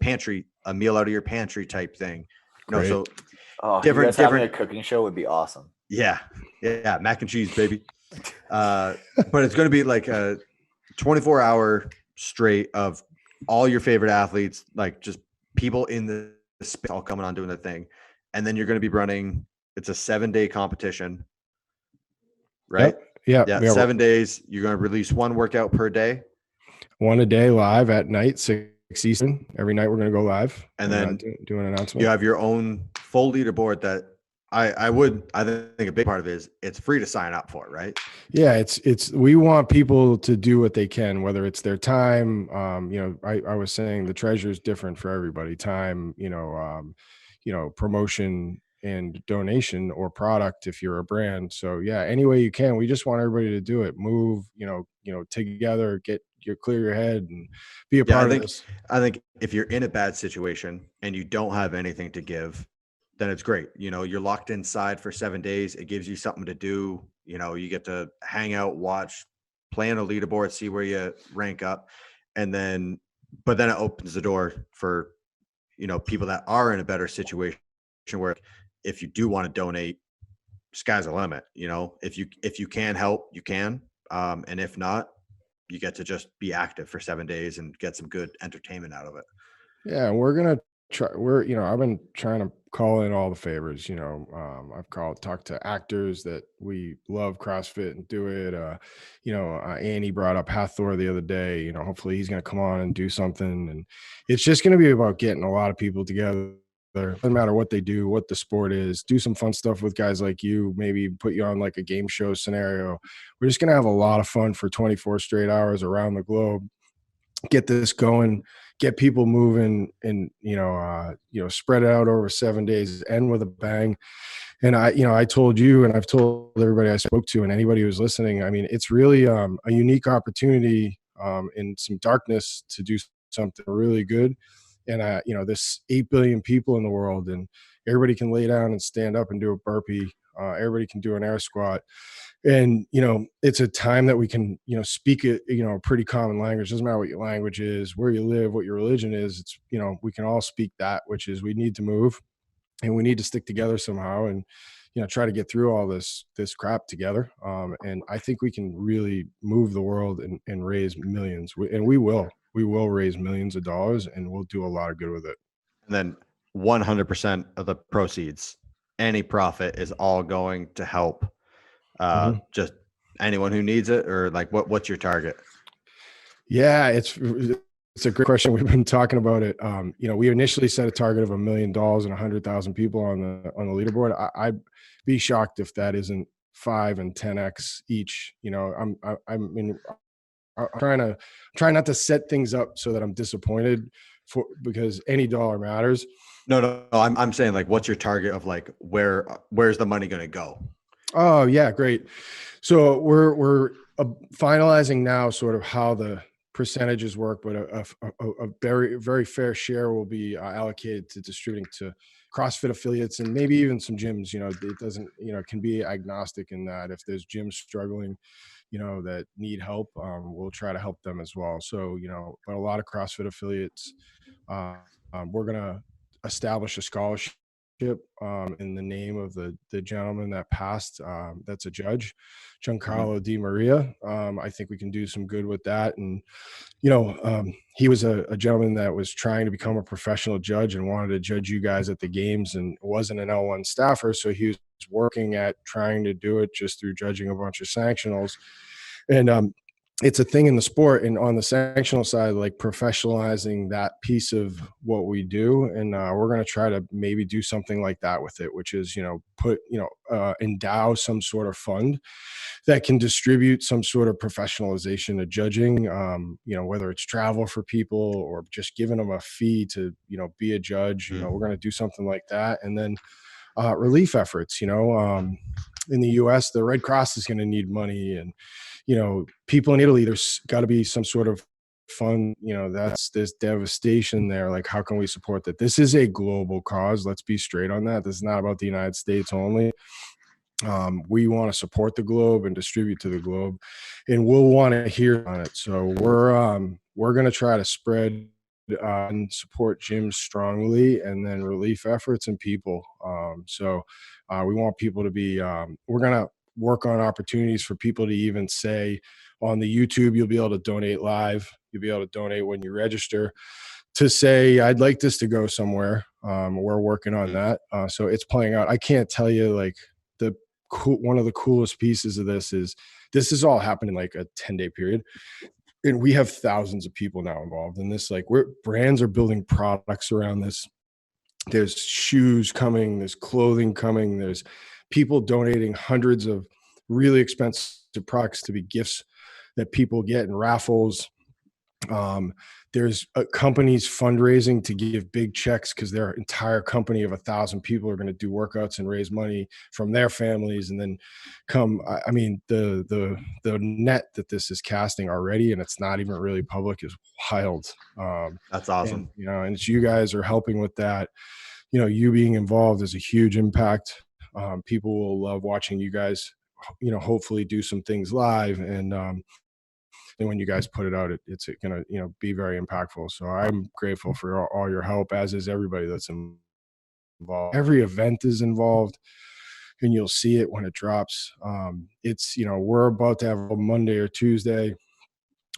meal out of your pantry type thing. So different having a cooking show would be awesome. Yeah, mac and cheese, baby. But it's going to be like a 24-hour straight of all your favorite athletes, like just people in the space all coming on doing their thing. And then you're going to be running, it's a 7-day competition, right? Yep. Yeah. 7 days. You're going to release one workout per day. One a day live at night, 6 Eastern. Every night we're going to go live. And then do an announcement. You have your own full leaderboard that I think a big part of it is it's free to sign up for, right? Yeah, we want people to do what they can, whether it's their time. I was saying the treasure is different for everybody. Time, promotion and donation or product if you're a brand. So yeah, any way you can. We just want everybody to do it. Move, together, clear your head and be a part of this. I think if you're in a bad situation and you don't have anything to give, then it's great. You're locked inside for 7 days. It gives you something to do. You get to hang out, watch, play on a leaderboard, see where you rank up. But then it opens the door for, people that are in a better situation where if you do want to donate, sky's the limit. If you can help, you can. And if not, you get to just be active for 7 days and get some good entertainment out of it. Yeah. We're going to try. I've been trying to call in all the favors. I've talked to actors that we love CrossFit and do it. Annie brought up Hathor the other day. Hopefully he's going to come on and do something. And it's just going to be about getting a lot of people together. Doesn't matter what they do, what the sport is. Do some fun stuff with guys like you. Maybe put you on like a game show scenario. We're just going to have a lot of fun for 24 straight hours around the globe. Get this going, get people moving, and spread it out over 7 days, end with a bang. And I told you, and I've told everybody I spoke to, and anybody who's listening, I mean, it's really a unique opportunity in some darkness to do something really good. And this 8 billion people in the world, and everybody can lay down and stand up and do a burpee. Everybody can do an air squat. And, it's a time that we can, speak it, a pretty common language. Doesn't matter what your language is, where you live, what your religion is. It's, we can all speak that, which is we need to move and we need to stick together somehow and, try to get through all this crap together. And I think we can really move the world and raise millions. We will raise millions of dollars, and we'll do a lot of good with it. And then 100% of the proceeds, any profit, is all going to help just anyone who needs it? Or like what's your target? Yeah, it's a great question. We've been talking about it. We initially set a target of $1 million and 100,000 people on the leaderboard. I'd be shocked if that isn't 5 and 10x each. I'm trying not to set things up so that I'm disappointed because any dollar matters. No. I'm saying, like, what's your target of, like, where's the money going to go? Oh yeah, great. So we're finalizing now sort of how the percentages work, but a very, very fair share will be allocated to distributing to CrossFit affiliates and maybe even some gyms. It doesn't, it can be agnostic in that if there's gyms struggling, that need help, we'll try to help them as well. So, but a lot of CrossFit affiliates, we're going to establish a scholarship in the name of the gentleman that passed, that's a judge, Giancarlo Di Maria. I think we can do some good with that. And, he was a gentleman that was trying to become a professional judge and wanted to judge you guys at the games and wasn't an L1 staffer. So he was working at trying to do it just through judging a bunch of sanctionals. And it's a thing in the sport, and on the sanctional side, like professionalizing that piece of what we do. And we're going to try to maybe do something like that with it, which is, endow some sort of fund that can distribute some sort of professionalization of judging, whether it's travel for people or just giving them a fee to, be a judge. We're going to do something like that. And then relief efforts, in the US, the Red Cross is going to need money, and people in Italy, there's got to be some sort of fund, that's this devastation there. Like, how can we support that? This is a global cause. Let's be straight on that. This is not about the United States only. We want to support the globe and distribute to the globe, and we'll want to hear on it. So we're going to try to spread and support gyms strongly, and then relief efforts and people. So we want people to be, we're going to work on opportunities for people to even say on the YouTube, you'll be able to donate live. You'll be able to donate when you register to say, I'd like this to go somewhere. We're working on that. So it's playing out. I can't tell you, like, one of the coolest pieces of this is all happened in like a 10-day period. And we have thousands of people now involved in this. Like, brands are building products around this. There's shoes coming, there's clothing coming, there's people donating hundreds of really expensive products to be gifts that people get in raffles. There's companies fundraising to give big checks because their entire company of 1,000 people are going to do workouts and raise money from their families, and then the net that this is casting already, and it's not even really public, is wild. That's awesome. And it's, you guys are helping with that. You being involved is a huge impact. People will love watching you guys, hopefully do some things live. And when you guys put it out, it's going to, be very impactful. So I'm grateful for all your help, as is everybody that's involved. Every event is involved, and you'll see it when it drops. It's, we're about to have a Monday or Tuesday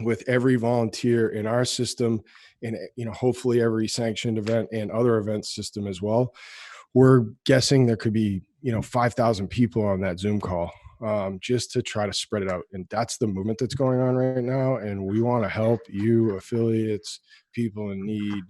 with every volunteer in our system, and, hopefully every sanctioned event and other event system as well. We're guessing there could be, 5,000 people on that Zoom call, just to try to spread it out. And that's the movement that's going on right now. And we want to help you, affiliates, people in need,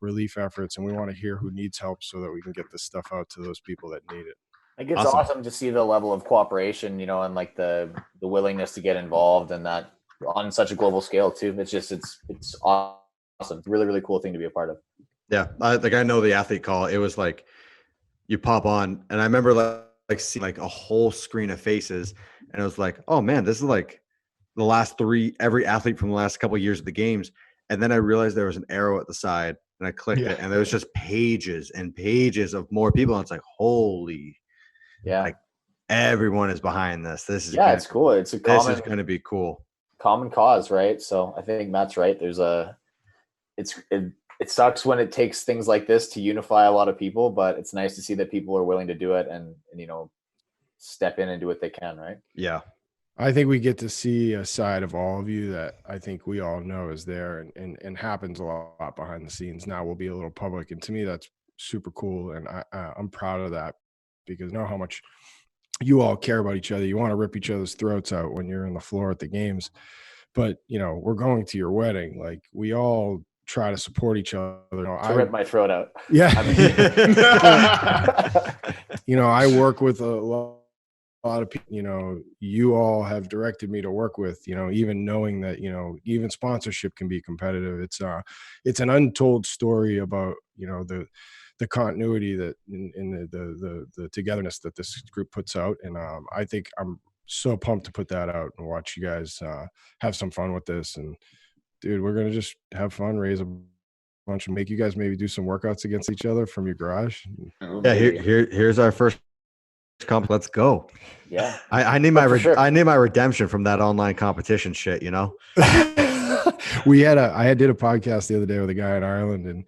relief efforts. And we want to hear who needs help so that we can get this stuff out to those people that need it. I think it's awesome to see the level of cooperation, and like the willingness to get involved, and that on such a global scale too. It's just, it's awesome. It's a really, really cool thing to be a part of. Yeah. I know the athlete call, it was like, you pop on, and I remember like seeing like a whole screen of faces, and it was like, oh man, this is like the last every athlete from the last couple of years of the games. And then I realized there was an arrow at the side, and I clicked it, and there was just pages and pages of more people. And it's like, holy, yeah. Like, everyone is behind this. This is it's cool. It's a this is going to be cool. Common cause, right? So I think Matt's right. It sucks when it takes things like this to unify a lot of people, but it's nice to see that people are willing to do it and step in and do what they can, right? Yeah. I think we get to see a side of all of you that I think we all know is there and happens a lot behind the scenes. Now we'll be a little public. And to me, that's super cool. And I'm proud of that because I know how much you all care about each other. You want to rip each other's throats out when you're on the floor at the games. But, we're going to your wedding. Like, we all try to support each other. To rip my throat out. Yeah. I work with a lot of people, you all have directed me to work with, even knowing that, even sponsorship can be competitive. It's an untold story about, the continuity that in the togetherness that this group puts out. And I think I'm so pumped to put that out and watch you guys have some fun with this. And dude, we're going to just have fun, raise a bunch and make you guys maybe do some workouts against each other from your garage. Yeah. Here's our first comp. Let's go. Yeah. I need my I need my redemption from that online competition shit, I did a podcast the other day with a guy in Ireland, and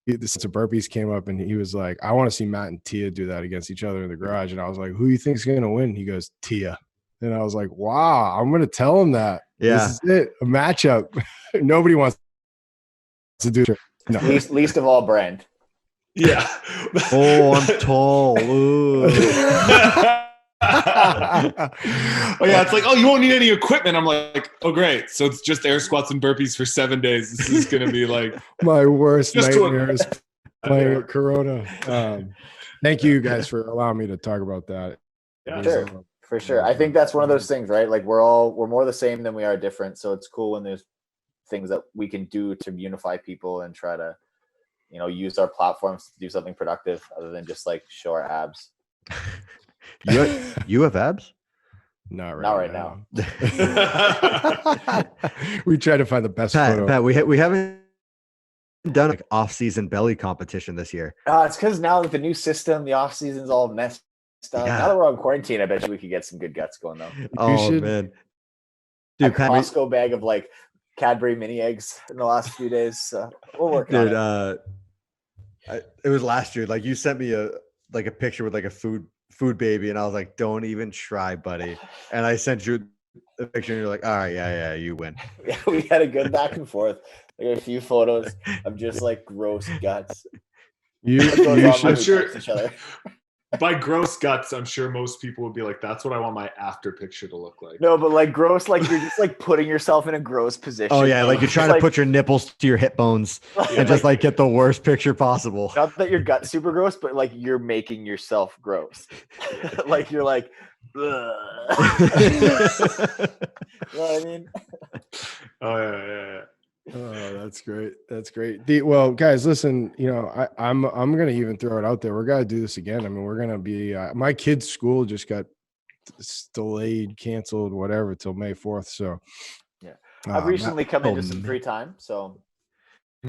the sense of burpees came up, and he was like, I want to see Matt and Tia do that against each other in the garage. And I was like, who do you think's going to win? He goes, Tia. And I was like, wow, I'm going to tell him that. Yeah. This is it. A matchup. Nobody wants to do it. No. Least of all Brent. Yeah. Oh, I'm tall. Oh yeah, it's like, oh, you won't need any equipment. I'm like, oh great, so it's just air squats and burpees for 7 days. This is gonna be like my worst nightmare is playing at Corona. Thank you guys for allowing me to talk about that. Yeah, sure, for sure. I think that's one of those things, right? Like we're more the same than we are different. So it's cool when there's things that we can do to unify people and try to use our platforms to do something productive other than just like show our abs. You have abs? Not right now. now. We try to find the best photo. Pat, we haven't done like off-season belly competition this year. It's because now with the new system, the off-season's all messed up. Yeah. Now that we're on quarantine, I bet you we could get some good guts going though. Man. Dude, a Costco bag of like Cadbury mini eggs in the last few days. So we'll work on it. It was last year. Like you sent me a picture with like a food baby, and I was like, don't even try, buddy. And I sent you the picture, and you're like, all right, yeah, you win. Yeah, we had a good back and forth. Like a few photos of just like gross guts. I'm sure by gross guts, I'm sure most people would be like, that's what I want my after picture to look like. No, but like gross, like you're just like putting yourself in a gross position. Oh yeah, like you're trying to put your nipples to your hip bones and just like get the worst picture possible. Not that your gut's super gross, but like you're making yourself gross. Like you're like, you know what I mean? Oh yeah. Oh, that's great. That's great. Well, guys, listen, I'm going to even throw it out there. We're going to do this again. I mean, we're going to be, my kid's school just got delayed, canceled, whatever, till May 4th. So yeah, I've recently come into some free time. So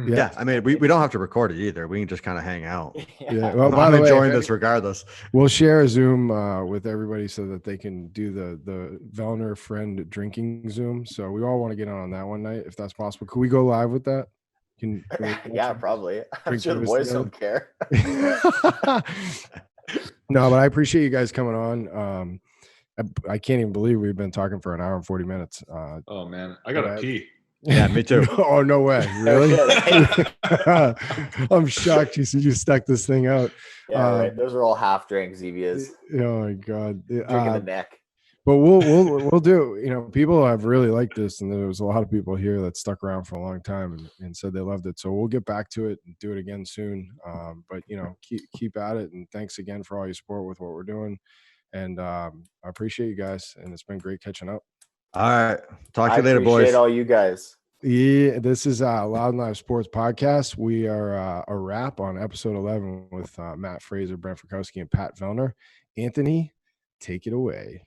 yeah, I mean, we don't have to record it either. We can just kind of hang out. Yeah. Well, I'm enjoying this regardless. We'll share a Zoom with everybody so that they can do the Vellner friend drinking Zoom. So we all want to get on that one night if that's possible. Could we go live with that? Yeah, probably. I'm sure the boys don't care. No, but I appreciate you guys coming on. I can't even believe we've been talking for an hour and 40 minutes. Oh man, I gotta pee. Yeah, me too. Oh, no way. Really? I'm shocked you stuck this thing out. Yeah, right. Those are all half drinks, Zevias. Oh my God. Drinking the neck. But we'll do, people have really liked this, and there was a lot of people here that stuck around for a long time and said they loved it. So we'll get back to it and do it again soon. But keep at it, and thanks again for all your support with what we're doing. And I appreciate you guys, and it's been great catching up. All right. Talk to you later, boys. I appreciate all you guys. Yeah, this is Loud and Live Sports Podcast. We are a wrap on episode 11 with Mat Fraser, Brent Fikowski, and Pat Vellner. Anthony, take it away.